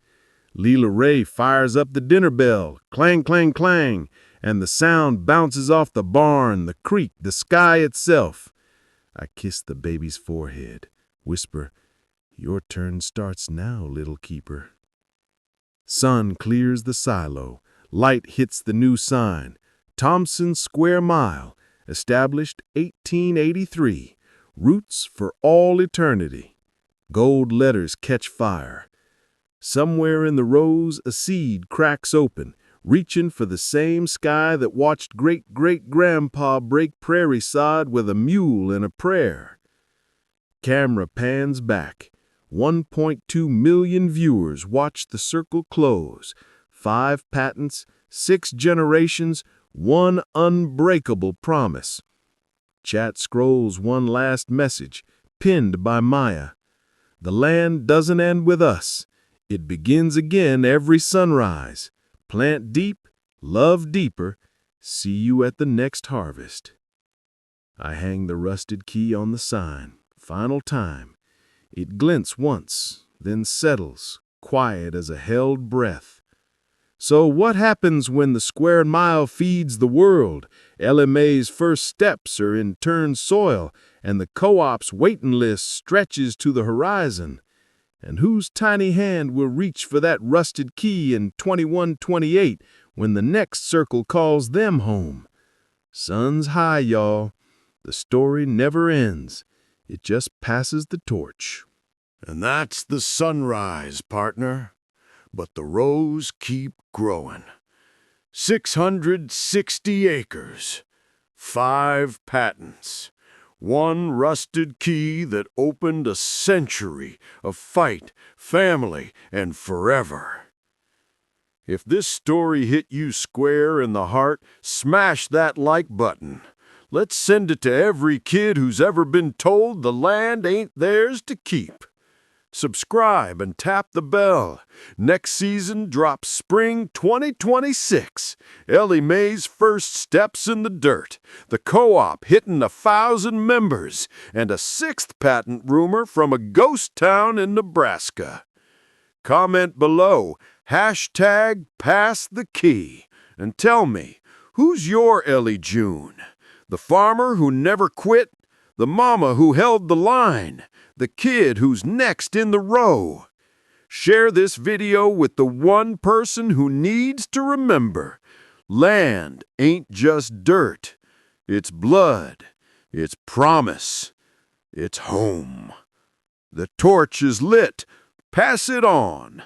Leela Ray fires up the dinner bell, clang, clang, clang, and the sound bounces off the barn, the creek, the sky itself. I kiss the baby's forehead, whisper, "Your turn starts now, little keeper." Sun clears the silo. Light hits the new sign. Thompson Square Mile, established 1883. Roots for all eternity. Gold letters catch fire. Somewhere in the rows, a seed cracks open, reaching for the same sky that watched great-great-grandpa break prairie sod with a mule and a prayer. Camera pans back. 1.2 million viewers watch the circle close. 5 patents, 6 generations, 1 unbreakable promise. Chat scrolls one last message, pinned by Maya. The land doesn't end with us. It begins again every sunrise. Plant deep, love deeper. See you at the next harvest. I hang the rusted key on the sign. Final time. It glints once, then settles, quiet as a held breath. So what happens when the square mile feeds the world? Ellie Mae's first steps are in turned soil, and the co-op's waiting list stretches to the horizon. And whose tiny hand will reach for that rusted key in 2128 when the next circle calls them home? Sun's high, y'all. The story never ends. It just passes the torch. And that's the sunrise, partner. But the rows keep growing. 660 acres, 5 patents, 1 rusted key that opened a century of fight, family, and forever. If this story hit you square in the heart, smash that like button. Let's send it to every kid who's ever been told the land ain't theirs to keep. Subscribe and tap the bell. Next season drops spring 2026. Ellie Mae's first steps in the dirt. The co-op hitting 1,000 members. And a 6th patent rumor from a ghost town in Nebraska. Comment below, #PassTheKey, and tell me, who's your Ellie June? The farmer who never quit? The mama who held the line? The kid who's next in the row? Share this video with the one person who needs to remember. Land ain't just dirt. It's blood. It's promise. It's home. The torch is lit. Pass it on.